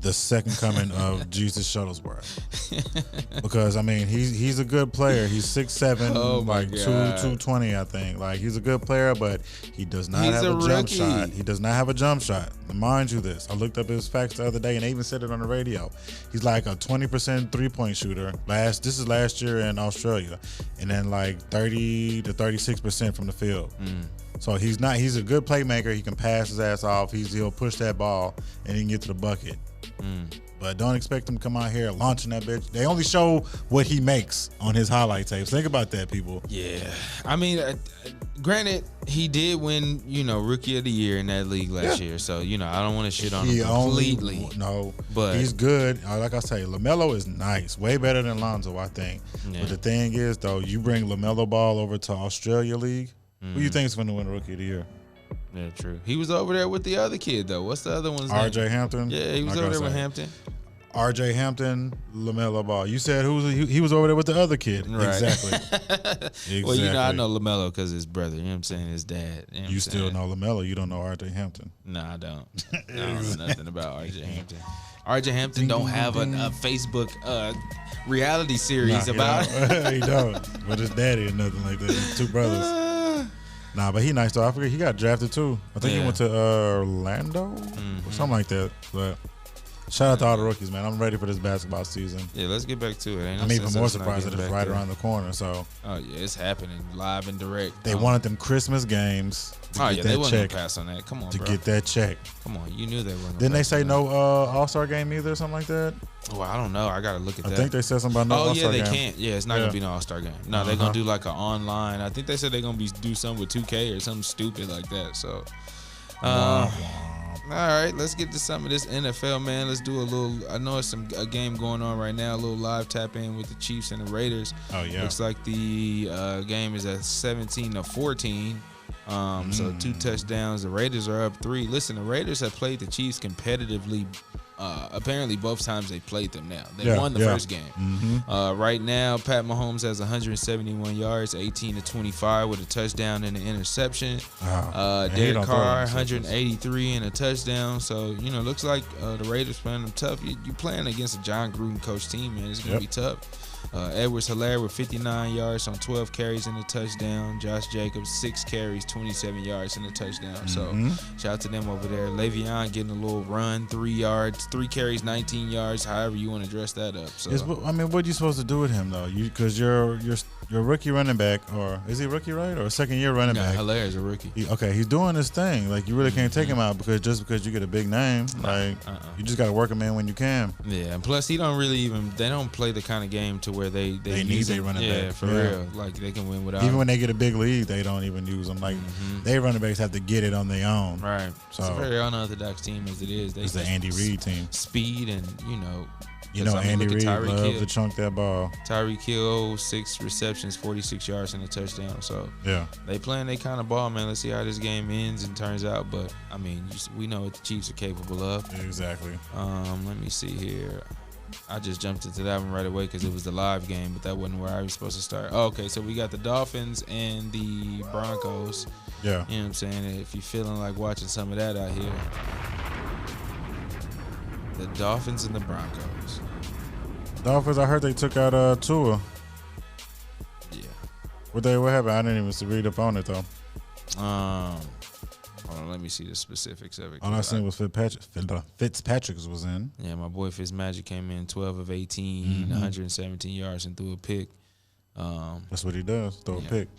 the second coming of Jesus Shuttlesworth. Because, I mean, he's a good player. He's 6'7", like 220, I think. Like, he's a good player, but he does not have a jump shot. He does not have a jump shot. Mind you this. I looked up his facts the other day, and they even said it on the radio. He's like a 20% three-point shooter. This is last year in Australia. And then like 30 to 36% from the field. So he's a good playmaker. He can pass his ass off. He'll push that ball, and he can get to the bucket. But don't expect him to come out here launching that bitch. They only show what he makes on his highlight tapes. Think about that, people. Yeah. I mean, granted, he did win, Rookie of the Year in that league last year. So, I don't want to shit on him completely. But he's good. Like I say, LaMelo is nice. Way better than Lonzo, I think. Yeah. But the thing is, though, you bring LaMelo Ball over to Australia League, who you think is going to win Rookie of the Year? Yeah, true. He was over there with the other kid, though. What's the other one's name? R.J. Hampton? Yeah, he was over there with Hampton. R.J. Hampton, LaMelo Ball. You said he was over there with the other kid. Right. Exactly. Well, I know LaMelo because his brother. You know what I'm saying? His dad. You still know LaMelo. You don't know R.J. Hampton. No, I don't. I don't know nothing about R.J. Hampton. R.J. Hampton don't have a Facebook reality series about it. He don't. But his daddy or nothing like that. His two brothers. Nah, but he nice though. I forget he got drafted too. I think he went to Orlando or something like that. But shout out to all the rookies, man. I'm ready for this basketball season. Yeah, let's get back to it. I'm even more surprised that it's right around the corner. So. Oh yeah, it's happening live and direct. They wanted them Christmas games. Oh yeah, they wasn't gonna pass on that. Come on, to get that check. Come on, you knew they weren't. Didn't they say no All-Star game either or something like that? Oh, I don't know. I gotta look at that. I think they said something about no All-Star game. Oh yeah, they can't. Yeah, it's not gonna be no All-Star game. No, they're gonna do like an online. I think they said they're gonna do something with 2K or something stupid like that. So, all right, let's get to some of this NFL, man. Let's do a little. I know it's a game going on right now. A little live tap in with the Chiefs and the Raiders. Oh yeah. Looks like the game is at 17-14. So 2 touchdowns. The Raiders are up 3. Listen, the Raiders have played the Chiefs competitively. Apparently, both times they played them now. They won the first game. Right now, Pat Mahomes has 171 yards, 18-25 with a touchdown and an interception. Derek Carr, 183 and a touchdown. So, looks like the Raiders playing them tough. You're playing against a John Gruden coach team, man. It's going to be tough. Edwards-Helaire with 59 yards on 12 carries and a touchdown. Josh Jacobs, 6 carries, 27 yards and a touchdown. So shout out to them over there. Le'Veon getting a little run, 3 carries, 19 yards. However you want to dress that up. So what are you supposed to do with him though? Because you're rookie running back, or is he rookie right, or second year running back? Hilaire is a rookie. He's doing his thing. Like you really can't take him out because you get a big name, you just got to work him in when you can. Yeah, and plus he don't really they don't play the kind of game to where they need their running back. Yeah, for real. Like they can win without even him. When they get a big lead, they don't even use them. Like they running backs have to get it on their own. Right. So it's a very unorthodox team as it is. It's the Andy Reid team. Speed and Andy Reid loves to chunk that ball. Tyreek Hill, 6 receptions, 46 yards and a touchdown. So they playing they kind of ball, man. Let's see how this game ends and turns out. But I mean, we know what the Chiefs are capable of. Exactly. Let me see here. I just jumped into that one right away because it was the live game, but that wasn't where I was supposed to start. Oh, okay, so we got the Dolphins and the Broncos. Yeah. You know what I'm saying? If you're feeling like watching some of that out here. The Dolphins and the Broncos. Dolphins, I heard they took out Tua. Yeah. What happened? I didn't even read up on it though. Hold on, let me see the specifics of it. All I seen was Fitzpatrick's was in. Yeah, my boy Fitzmagic came in 12 of 18, 117 yards and threw a pick. That's what he does, throw a pick.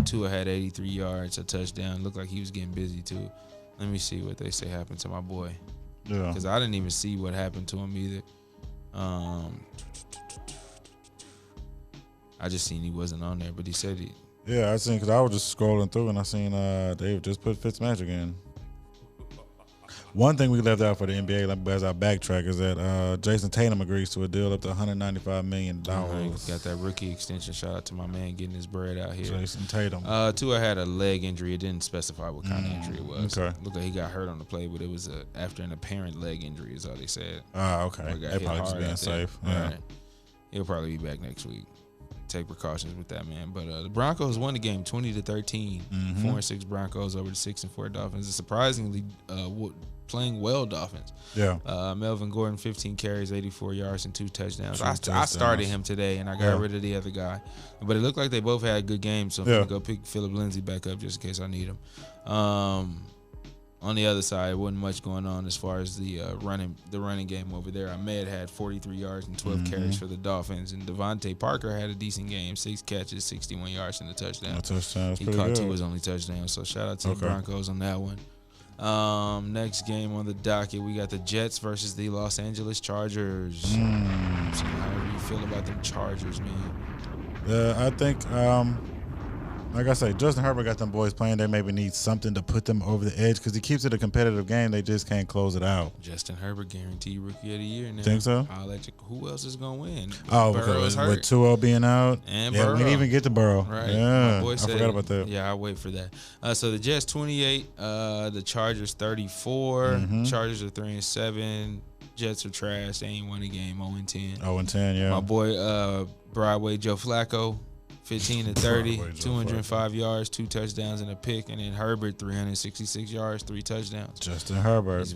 Tua had 83 yards, a touchdown. Looked like he was getting busy too. Let me see what they say happened to my boy. Yeah. Because I didn't even see what happened to him either. I just seen he wasn't on there, but he said he. Yeah, I seen because I was just scrolling through and I seen they just put Fitzmagic in. One thing we left out for the NBA as our backtrack is that Jason Tatum agrees to a deal up to $195 million. Got that rookie extension. Shout out to my man getting his bread out here. Jason Tatum. Tua had a leg injury. It didn't specify what kind of injury it was. Okay. Looked like he got hurt on the play, but it was after an apparent leg injury is all they said. Okay. They probably just being safe. Yeah. Right. He'll probably be back next week. Take precautions with that, man. But the Broncos won the game 20-13. 4-6 Broncos over the 6-4 Dolphins. It's surprisingly playing well Dolphins. Yeah. Melvin Gordon, 15 carries, 84 yards, and 2 touchdowns. I started him today, and I got rid of the other guy. But it looked like they both had good games, so I'm going to go pick Phillip Lindsay back up just in case I need him. On the other side, wasn't much going on as far as the running game over there. Ahmed had 43 yards and 12 carries for the Dolphins, and Devontae Parker had a decent game, 6 catches, 61 yards and a touchdown. He caught 2 his only touchdown, so shout out to the Broncos on that one. Next game on the docket, we got the Jets versus the Los Angeles Chargers. So how do you feel about them Chargers, man? I think like I say, Justin Herbert got them boys playing. They maybe need something to put them over the edge because he keeps it a competitive game. They just can't close it out. Justin Herbert guaranteed Rookie of the Year now. Think so? I'll let you. Who else is gonna win? Oh, because with Tua being out, and we Burrow. didn't even get to Burrow. Right. Yeah, My boy said, I forgot about that. Yeah, I'll wait for that. So the Jets 28, the Chargers 34. Chargers are 3-7. Jets are trash. They ain't won a game. 0-10. 0-10, yeah. My boy Broadway Joe Flacco, 15 to 30, Broadway Joe 205 yards, 2 touchdowns and a pick, and then Herbert 366 yards, 3 touchdowns. Justin Herbert.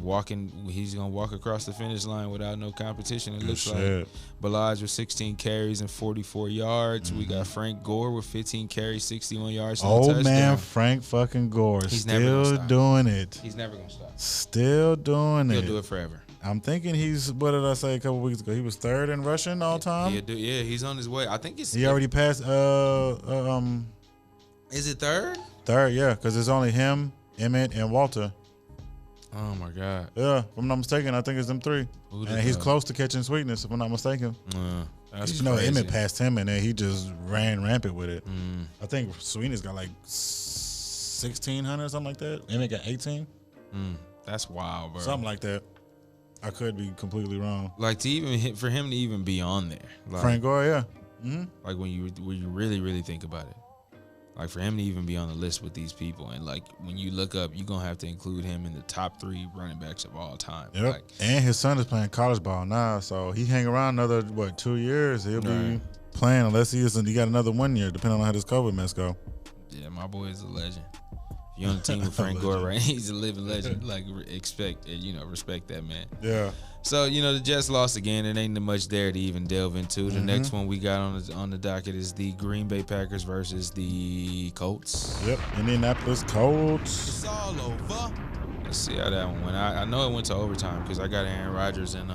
He's gonna walk across the finish line without no competition. It Good looks shit. like Balaj with 16 carries and 44 yards. We Mm-hmm. got Frank Gore with 15 carries, 61 yards. And a Old touchdown. man Frank fucking Gore He's never gonna still stop. doing it. He's never gonna stop. Still doing He'll it. do it forever. I'm thinking he's, what did I say a couple weeks ago? He was third in rushing all time. Yeah, he's on his way. I think it's. He already passed. Is it third? Third, yeah, because it's only him, Emmett, and Walter. Oh my God. Yeah, if I'm not mistaken, I think it's them three. Who And the he's hell? close to catching Sweetness, if I'm not mistaken. That's You know, crazy. Emmett passed him, and then he just ran rampant with it. Mm. I think Sweetness got like 1,600, something like that. Emmett got 18, That's wild, bro. something like that. I could be completely wrong. Like to even hit for him to even be on there. Like, Frank Gore, yeah. like when you really think about it. Like for him to even be on the list with these people, and like when you look up, you're gonna have to include him in the top 3 running backs of all time. Yep. Like, And his son is playing college ball now, so he hang around another 2 years. He'll be Right. playing unless he got another 1 year, depending on how this COVID mess go. yeah, my boy is a legend. If you're on the team with Frank Gore, right? He's a living legend. Like respect that man. Yeah. So the Jets lost again. It ain't much there to even delve into. The next one we got on the docket is the Green Bay Packers versus the Colts. Yep. Indianapolis Colts. It's all over. Let's see how that one went. I know it went to overtime because I got Aaron Rodgers and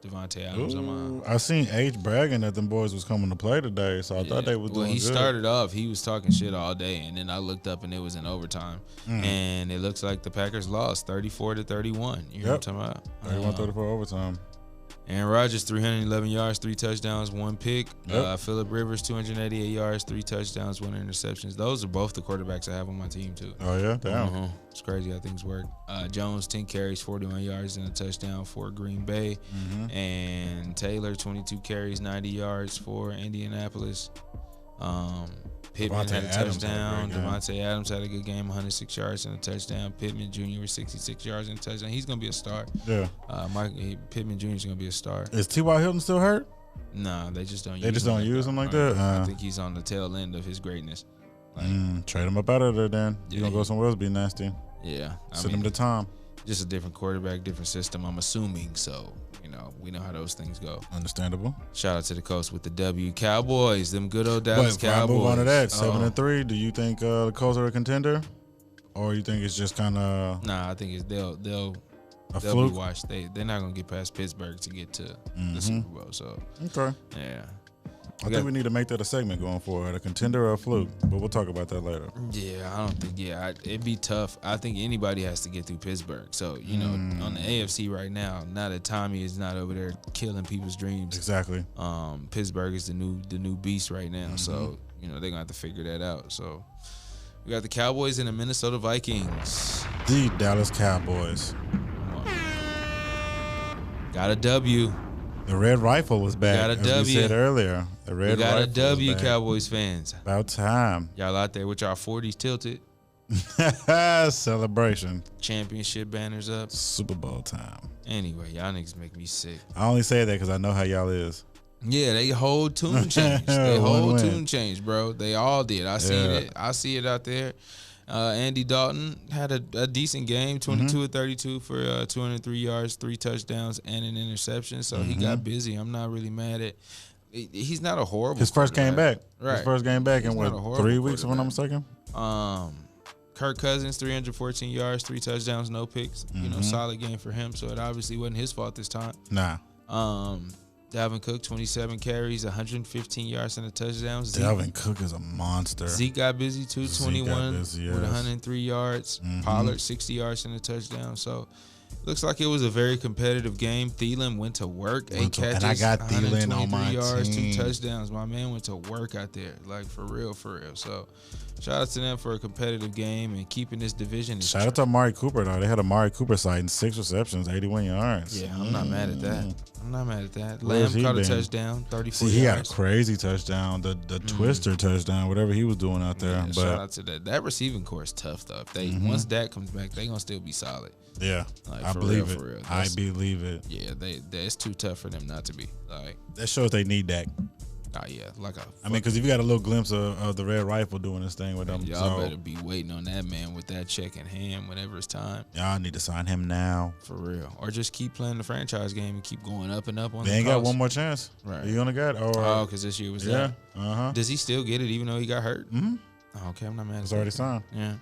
Devontae Adams on my. I seen H bragging that them boys was coming to play today, so I thought they was doing Well, he good. started off. He was talking shit all day, and then I looked up and it was in overtime, and it looks like the Packers lost 34-31. You know what I'm talking about? 31-34 overtime. Aaron Rodgers 311 yards, 3 touchdowns, 1 pick. Yep. Phillip Rivers 288 yards, 3 touchdowns, 1 interceptions. Those are both the quarterbacks I have on my team too. Oh yeah, damn. It's crazy how things work. Jones 10 carries, 41 yards, and a touchdown for Green Bay. And Taylor 22 carries, 90 yards for Indianapolis. Pittman Devontae had a Adams had a touchdown. great game. Devontae Adams had a good game, 106 yards and a touchdown. Pittman Jr. with 66 yards and a touchdown. He's gonna be a star. Yeah. Pittman Jr. is gonna be a star. Is T.Y. Hilton still hurt? Nah, they just don't. They just don't use him like that? I think he's on the tail end of his greatness. Like, Trade him up out of there, then. Yeah, You gonna go somewhere else? Be nasty. yeah, Send him to Tom. just a different quarterback, different system. I'm assuming so. We know how those things go. Understandable. Shout out to the Colts with the W. Cowboys, them good old Dallas But if I Cowboys. move on to that, Oh. 7-3. Do you think the Colts are a contender, or you think it's just kind of Nah, I think they'll a be fluke? watched. They're not gonna get past Pittsburgh to get to Mm-hmm. the Super Bowl. So Okay. yeah. I think we need to make that a segment going forward, a contender or a fluke. But we'll talk about that later. Yeah, I don't think. Yeah, it'd be tough. I think anybody has to get through Pittsburgh. So on the AFC right now, now that Tommy is not over there killing people's dreams, Exactly. Pittsburgh is the new beast right now. So they're gonna have to figure that out. So we got the Cowboys and the Minnesota Vikings. The Dallas Cowboys. Got a W. The Red Rifle was back, Got a as we W. said earlier. The We Red got Rifle a W, was back. Cowboys fans. About time. Y'all out there with y'all 40s tilted, Celebration. championship banners up. Super Bowl time. Anyway, y'all niggas make me sick. I only say that because I know how y'all is. Yeah, they whole tune changed. They whole Win-win. tune changed, bro. They all did. I see it. I see it out there. Andy Dalton had a decent game, 22 of 32 for 203 yards, 3 touchdowns, and an interception. So he got busy. I'm not really mad at. He's not a horrible. His first game back. Right. His first game back in He's not a what, horrible 3 weeks, if I'm not quarterback. mistaken? Kirk Cousins, 314 yards, 3 touchdowns, no picks. Solid game for him. So it obviously wasn't his fault this time. Nah. Dalvin Cook, 27 carries, 115 yards and a touchdown. Dalvin Cook is a monster. Zeke got busy too, 21 busy, with yes. 103 yards. Pollard, 60 yards and a touchdown. So looks like it was a very competitive game. Thielen went to work, 8 catches, and I got Thielen on 123 my yards, team. 2 touchdowns. My man went to work out there, like for real. So shout out to them for a competitive game and keeping this division. Shout out to Amari Cooper, though. They had Amari Cooper sighting 6 receptions, 81 yards. Yeah, I'm not mad at that. Where's Lamb he caught a been? touchdown, 34 See, he got a yards. crazy touchdown, the twister touchdown, whatever he was doing out there. Yeah, shout But out to that. That receiving core is tough though. If they once Dak comes back, they gonna still be solid. yeah, Like Like, I for believe real, it. for real. I believe it. Yeah, it's too tough for them not to be. Like, that shows they need Dak. oh yeah, like a. I mean, because if you got a little glimpse of the Red Rifle doing this thing with them, y'all better be waiting on that man with that check in hand whenever it's time. Y'all need to sign him now. For real. Or just keep playing the franchise game and keep going up and up on They ain't got one more chance. Right. You only got? Or, because this year was yeah. that. Does he still get it even though he got hurt? Mm-hmm. Oh, okay, I'm not mad. It's already signed. Yeah.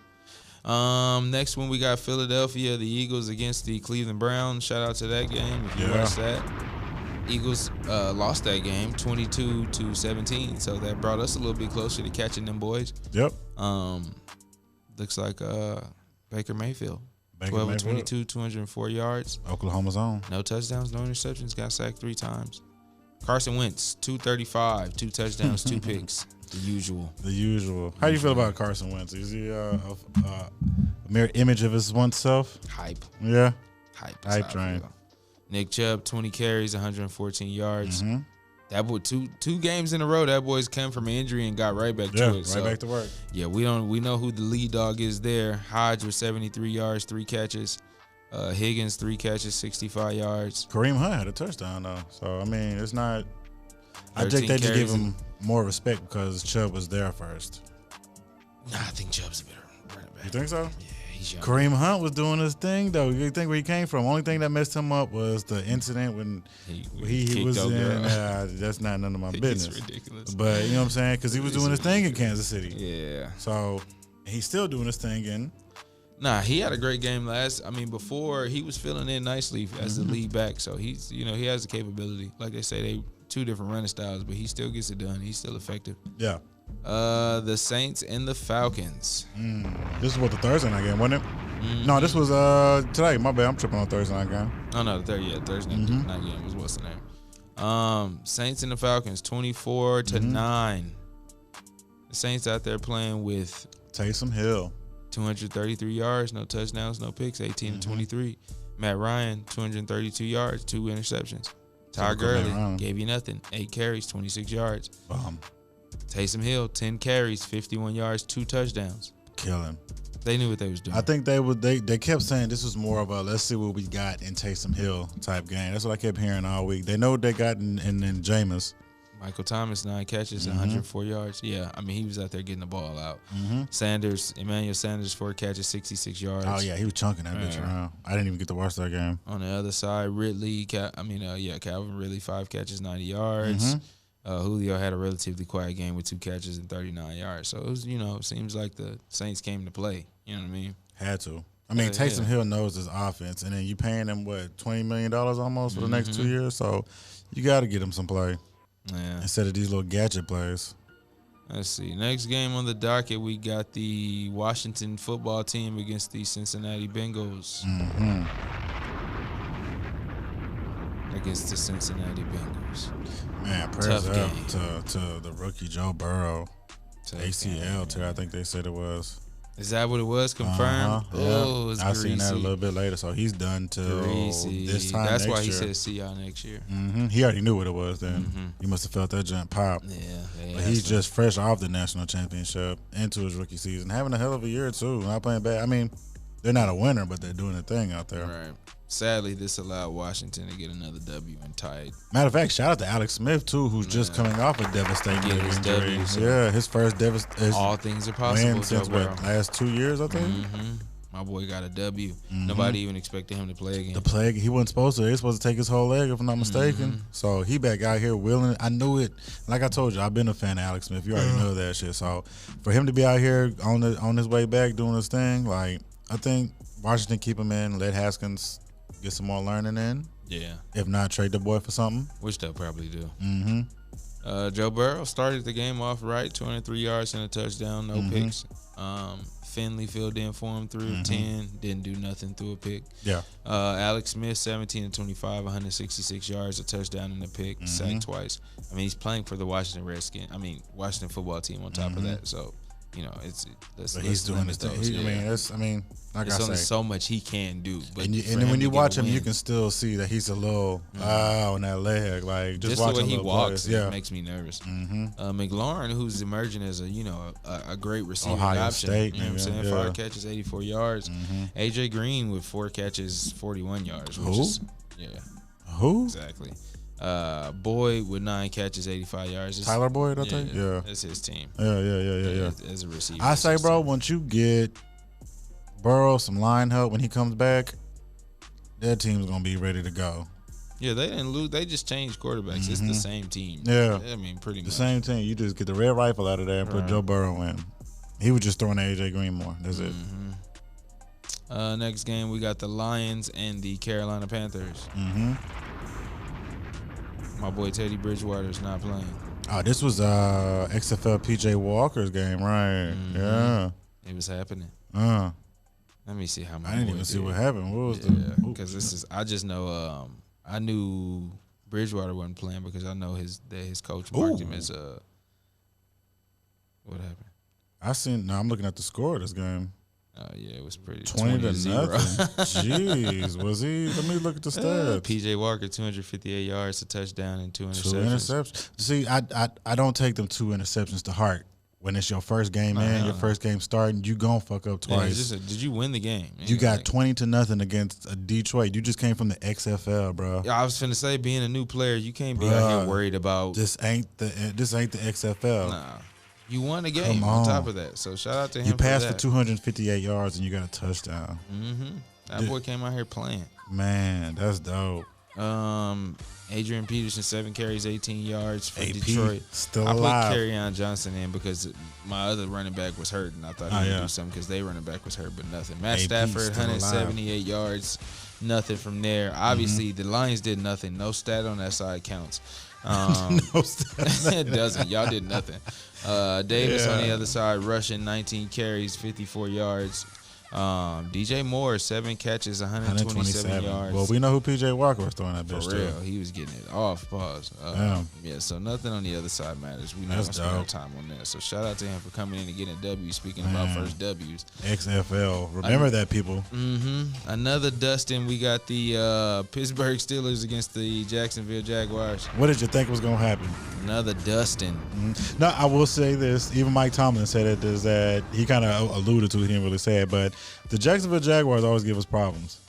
Next one we got Philadelphia, the Eagles against the Cleveland Browns. Shout out to that game if you watched that. Eagles lost that game 22-17, so that brought us a little bit closer to catching them boys. Yep. Looks like Baker Mayfield. 12 of 22, 204 yards. Oklahoma's own. No touchdowns, no interceptions. Got sacked 3 times. Carson Wentz, 235, 2 touchdowns, 2 picks. The usual. How do you feel about Carson Wentz? Is he a mirror image of his once self? Hype. Yeah. Hype train. Nick Chubb, 20 carries, 114 yards. Mm-hmm. That boy, two games in a row, that boy's come from an injury and got right back to it. Right back to work. Yeah, we know who the lead dog is there. Hodge with 73 yards, 3 catches. Higgins, 3 catches, 65 yards. Kareem Hunt had a touchdown though, so I mean, it's not. I think they just give him more respect because Chubb was there first. Nah, I think Chubb's a better running back. You think so? Yeah, he's young. Kareem Hunt was doing his thing though. You think where he came from? Only thing that messed him up was the incident when he was in. That's not none of my business. It's ridiculous. But you know what I'm saying? Because he was doing his thing in Kansas City. Yeah. So he's still doing his thing in. Nah, he had a great game before he was filling in nicely as the lead back. So he has the capability. Like they say, they 2 different running styles, but he still gets it done. He's still effective. Yeah. The Saints and the Falcons. This is what the Thursday night game, wasn't it? Mm-hmm. No, this was today. My bad. I'm tripping on Thursday night game. Oh no, Thursday night game was what's the name? Saints and the Falcons, 24-9. The Saints out there playing with Taysom Hill. 233 yards, no touchdowns, no picks, 18-23. Matt Ryan, 232 yards, 2 interceptions. Ty Gurley gave you nothing, 8 carries, 26 yards. Taysom Hill, 10 carries, 51 yards, 2 touchdowns. Killing. They knew what they was doing. I think they kept saying this was more of a let's see what we got in Taysom Hill type game. That's what I kept hearing all week. They know what they got in Jameis. Michael Thomas, 9 catches, 104 yards. Yeah, I mean, he was out there getting the ball out. Emmanuel Sanders, 4 catches, 66 yards. Oh, yeah, he was chunking that bitch around. I didn't even get to watch that game. On the other side, Calvin Ridley, 5 catches, 90 yards. Julio had a relatively quiet game with 2 catches and 39 yards. So, it was, it seems like the Saints came to play. You know what I mean? Had to. I mean, Taysom Hill knows his offense, and then you paying him, $20 million almost for the next 2 years? So, you got to get him some play. Yeah. Instead of these little gadget plays. Let's see. Next game on the docket, we got the Washington football team against the Cincinnati Bengals. Against the Cincinnati Bengals. Man, prayers up to the rookie Joe Burrow. ACL tear, I think they said it was. Is that what it was? Confirmed? Oh, it's I greasy. seen that a little bit later, so he's done till this time That's next why he year. said see y'all next year. He already knew what it was then. He must have felt that jump pop. Yeah. But he's just fresh off the national championship into his rookie season. Having a hell of a year, too. Not playing bad. I mean, they're not a winner, but they're doing a thing out there. Right. Sadly, this allowed Washington to get another W and tie it. Matter of fact, shout out to Alex Smith, too, who's just coming off a devastating injury. His first devastating all things are possible since last 2 years, I think. My boy got a W. Nobody even expected him to play again. He wasn't supposed to. He was supposed to take his whole leg, if I'm not mistaken. So he back out here willing. I knew it. Like I told you, I've been a fan of Alex Smith. You already know that shit. So for him to be out here on his way back doing his thing, like I think Washington keep him in, let Haskins get some more learning in. Yeah. If not, trade the boy for something. Which they'll probably do. Joe Burrow started the game off right, 203 yards and a touchdown, no picks. Finley filled in for him 3 of 10, didn't do nothing through a pick. Yeah. Alex Smith, 17-25, 166 yards, a touchdown and a pick, sacked twice. I mean, he's playing for the Washington Washington football team on top of that. So you know, let's he's doing limit his those. thing. I mean, like there's I only say, so much he can do. But and then when you watch him, you can still see that he's a little on that leg. Like just the way watching he walks, it makes me nervous. Mm-hmm. McLaurin, who's emerging as a great receiving Ohio option. State, you know what I'm saying? yeah. 5 catches, 84 yards. Mm-hmm. AJ Green with 4 catches, 41 yards. Which Who? Is, yeah. Who? Exactly. Boyd with 9 catches, 85 yards. Tyler Boyd, I think. Yeah, that's his team. Yeah. As a receiver, I say, bro, once you get Burrow some line help when he comes back, their team's gonna be ready to go. Yeah, they didn't lose. They just changed quarterbacks. Mm-hmm. It's the same team. Yeah, I mean, pretty the much same team. You just get the red rifle out of there and put Joe Burrow in. He was just throwing AJ Green more. That's it. Next game, we got the Lions and the Carolina Panthers. Mm-hmm. My boy Teddy Bridgewater's not playing. Oh, this was XFL PJ Walker's game, right? Mm-hmm. Yeah. It was happening. Let me see how much. I didn't even see what happened. What was because this is. I just know. I knew Bridgewater wasn't playing because I know his coach marked him as What happened? I'm looking at the score of this game. Oh yeah, it was pretty 20-0. Jeez, was he? Let me look at the stats. PJ Walker, 258 yards, a touchdown, and 2 interceptions. 2 interceptions. See, I don't take them 2 interceptions to heart. When it's your first game your first game starting, you gon' fuck up twice. Did you win the game? You got 20-0 against Detroit. You just came from the XFL, bro. Yeah, I was finna say, being a new player, you can't be out here worried about. This ain't the XFL. Nah. You won the game on top of that. So shout out to him. You passed for 258 yards and you got a touchdown. Mm-hmm. That boy came out here playing. Man, that's dope. Adrian Peterson, 7 carries, 18 yards for AP, Detroit. still I alive. put Kerryon Johnson in because my other running back was hurt, and I thought he would do something because their running back was hurt, but nothing. Matt AP Stafford, still 178 yards, nothing from there. Obviously, the Lions did nothing. No stat on that side counts. No stat. It doesn't. Y'all did nothing. Davis on the other side, rushing 19 carries, 54 yards. DJ Moore, 7 catches, 127 yards. Well, we know who PJ Walker was throwing that bitch For real, he was getting it off. Pause. Yeah, so nothing on the other side matters. We never spend our time on that. So shout out to him for coming in and getting a W. Speaking about first W's, XFL. Remember that, people. Mm-hmm. Another dusting. We got the Pittsburgh Steelers against the Jacksonville Jaguars. What did you think was gonna happen? Another dusting. Mm-hmm. No, I will say this. Even Mike Tomlin said it. Is that he kind of alluded to it. He didn't really say it, but the Jacksonville Jaguars always give us problems.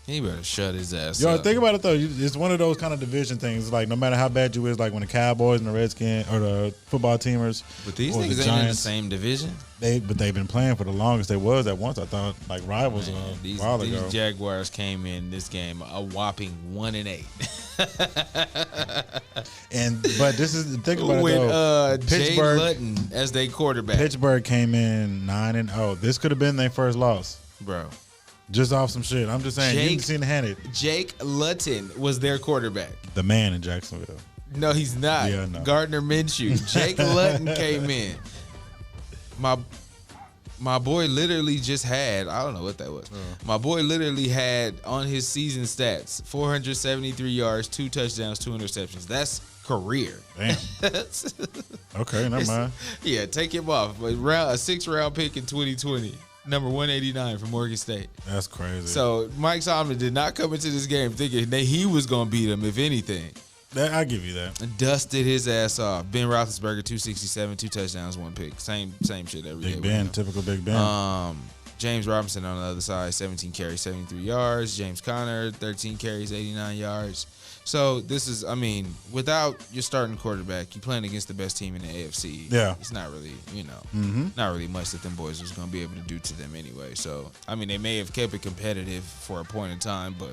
He better shut his ass up. up. Think about it though. It's one of those kind of division things. Like no matter how bad you is, like when the Cowboys and the Redskins or the football teamers, but these niggas the ain't Giants, in the same division. But they've been playing for the longest. They was at once. I thought like rivals a while ago. These Jaguars came in this game a whopping 1-8. But this is think about with, it though. Pittsburgh Jay Luton as their quarterback. Pittsburgh came in 9-0. This could have been their first loss, bro. Just off some shit. I'm just saying. You didn't see the hand it. Jake Luton was their quarterback. The man in Jacksonville. No, he's not. Yeah, no. Gardner Minshew. Jake Luton came in. My boy literally just had, I don't know what that was. My boy literally had on his season stats 473 yards, 2 touchdowns, 2 interceptions. That's career. Damn. Okay, never mind. Yeah, take him off. A 6th round pick in 2020. Number 189 from Morgan State. That's crazy. So Mike Tomlin did not come into this game thinking that he was going to beat him, if anything. I give you that. Dusted his ass off. Ben Roethlisberger, 267, 2 touchdowns, 1 pick. Same shit every day. Big Ben, typical Big Ben. James Robinson on the other side, 17 carries, 73 yards. James Conner, 13 carries, 89 yards. So this is, I mean, without your starting quarterback, you're playing against the best team in the AFC. Yeah. It's not really, not really much that them boys was going to be able to do to them anyway. So, I mean, they may have kept it competitive for a point in time, but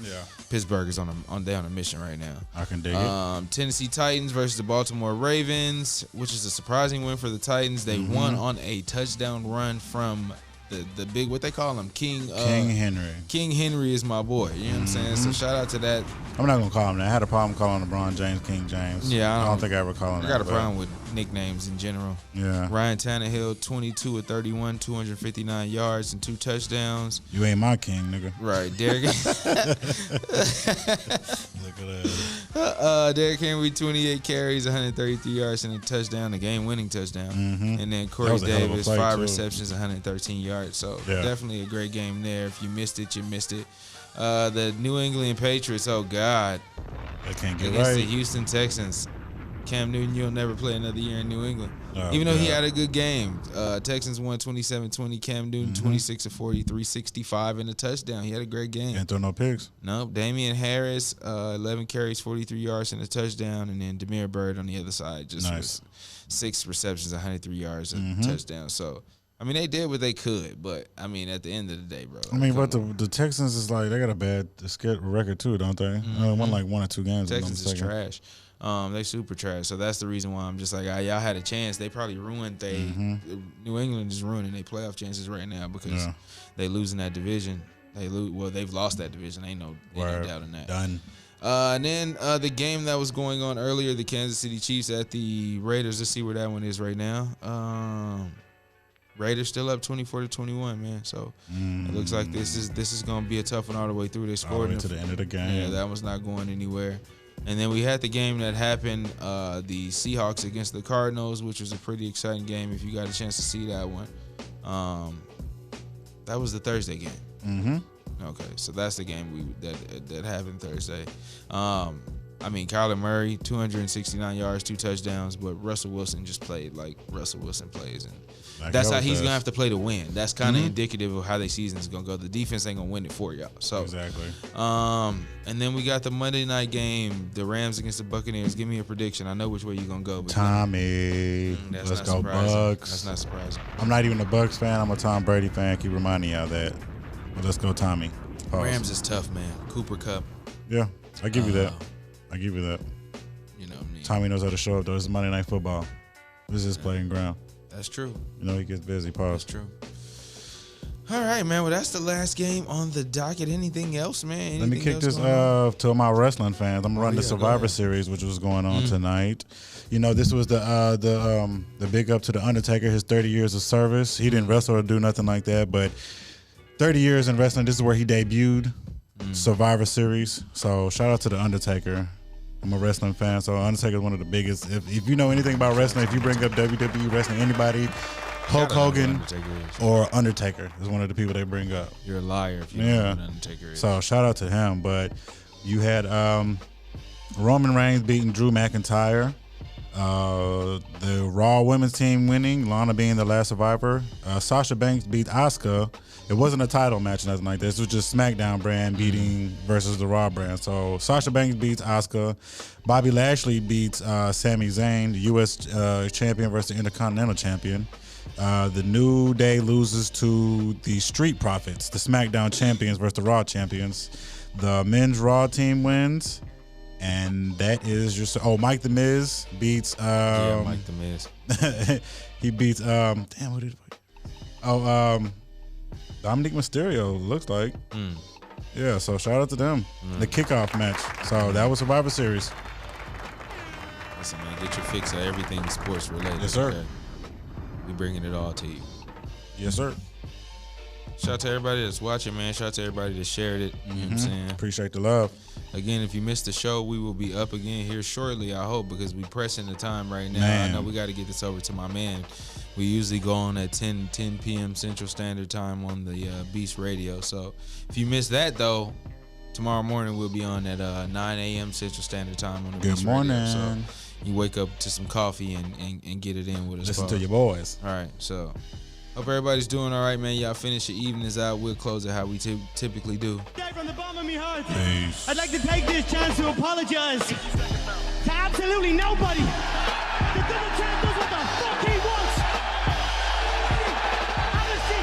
yeah, Pittsburgh is on a mission right now. I can dig it. Tennessee Titans versus the Baltimore Ravens, which is a surprising win for the Titans. They won on a touchdown run from the big, what they call him, King Henry. King Henry is my boy. You know what I'm saying? So shout out to that. I'm not gonna call him that. I had a problem calling LeBron James King James. Yeah, I don't think I ever call him that. I got a problem with nicknames in general. Yeah. Ryan Tannehill, 22 of 31, 259 yards and 2 touchdowns. You ain't my king, nigga. Right, Derek. Look at that. Derrick Henry, 28 carries, 133 yards, and a touchdown, a game-winning touchdown. And then Corey Davis, 5 receptions, 113 yards. So definitely a great game there. If you missed it, you missed it. The New England Patriots, oh, God. They can't get against right. the Houston Texans. Cam Newton, you'll never play another year in New England. Even though he had a good game. Texans won 27-20. Cam Newton, 26 of 40, 365 and a touchdown. He had a great game. Can't throw no picks. Nope. Damian Harris, 11 carries, 43 yards and a touchdown. And then Demir Bird on the other side. Just with 6 receptions, 103 yards and a touchdown. So, I mean, they did what they could. But, I mean, at the end of the day, bro. I mean, but the Texans is like, they got a bad record too, don't they? Won like 1 or 2 games. Texans is trash. They super trash. So that's the reason why I'm just like, y'all had a chance. They probably ruined New England is ruining their playoff chances right now because they losing that division. They've lost that division. Ain't no doubt in that. Done. And then the game that was going on earlier, the Kansas City Chiefs at the Raiders. Let's see where that one is right now. Raiders still up 24-21, man. So it looks like this is gonna be a tough one all the way through. They scored all the way to the end of the game. Yeah, that one's not going anywhere. And then we had the game that happened, the Seahawks against the Cardinals, which was a pretty exciting game if you got a chance to see that one. That was the Thursday game. Okay, so that's the game that happened Thursday. I mean, Kyler Murray, 269 yards, 2 touchdowns, but Russell Wilson just played like Russell Wilson plays. And that's how he's going to have to play to win. That's kind of indicative of how their season is going to go. The defense ain't going to win it for y'all. So exactly. And then we got the Monday night game, the Rams against the Buccaneers. Give me a prediction. I know which way you're going to go. But Tommy. Let's go Bucks. That's not surprising. I'm not even a Bucks fan. I'm a Tom Brady fan. Keep reminding y'all that. But let's go Tommy. Pause. Rams is tough, man. Cooper Kupp. Yeah, I give you that. I give you that. You know what I mean? Tommy knows how to show up, though. This is Monday Night Football. This is his playing ground. That's true. You know, he gets busy. Pause. That's true. All right, man. Well, that's the last game on the docket. Anything else, man? Let me kick this to my wrestling fans. I'm running the Survivor Series, which was going on tonight. You know, this was the big up to the Undertaker, his 30 years of service. He didn't wrestle or do nothing like that, but 30 years in wrestling, this is where he debuted. Survivor Series. So shout out to the Undertaker. I'm a wrestling fan, so Undertaker is one of the biggest. If you know anything about wrestling, if you bring up WWE wrestling, anybody, Hulk Hogan or Undertaker is one of the people they bring up. You're a liar if you know what Undertaker is. So shout out to him. But you had Roman Reigns beating Drew McIntyre. The Raw women's team winning, Lana being the last survivor. Sasha Banks beat Asuka. It wasn't a title match, nothing like this. It was just SmackDown brand beating versus the Raw brand. So Sasha Banks beats Asuka. Bobby Lashley beats Sami Zayn, the U.S. champion versus the Intercontinental champion. The New Day loses to the Street Profits, the SmackDown champions versus the Raw champions. The men's Raw team wins. And that is just Mike the Miz beats Mike the Miz. He beats Dominic Mysterio, looks like. Yeah, so shout out to them. The kickoff match. So that was Survivor Series. Listen, man, get your fix of everything sports related. Yes, sir. Okay? We bringing it all to you. Yes, sir. Shout out to everybody that's watching, man. Shout out to everybody that shared it. You know what I'm saying? Appreciate the love. Again, if you missed the show, we will be up again here shortly, I hope, because we pressing the time right now. Man. I know we got to get this over to my man. We usually go on at 10 p.m. Central Standard Time on the Beast Radio. So if you missed that, though, tomorrow morning we'll be on at 9 a.m. Central Standard Time on the Beast Radio. So you wake up to some coffee and get it in with us. Listen to your boys. All right, so hope everybody's doing all right, man. Y'all finish your evenings out. We'll close it how we typically do. From the bottom of my heart, Peace. I'd like to take this chance to apologize to absolutely nobody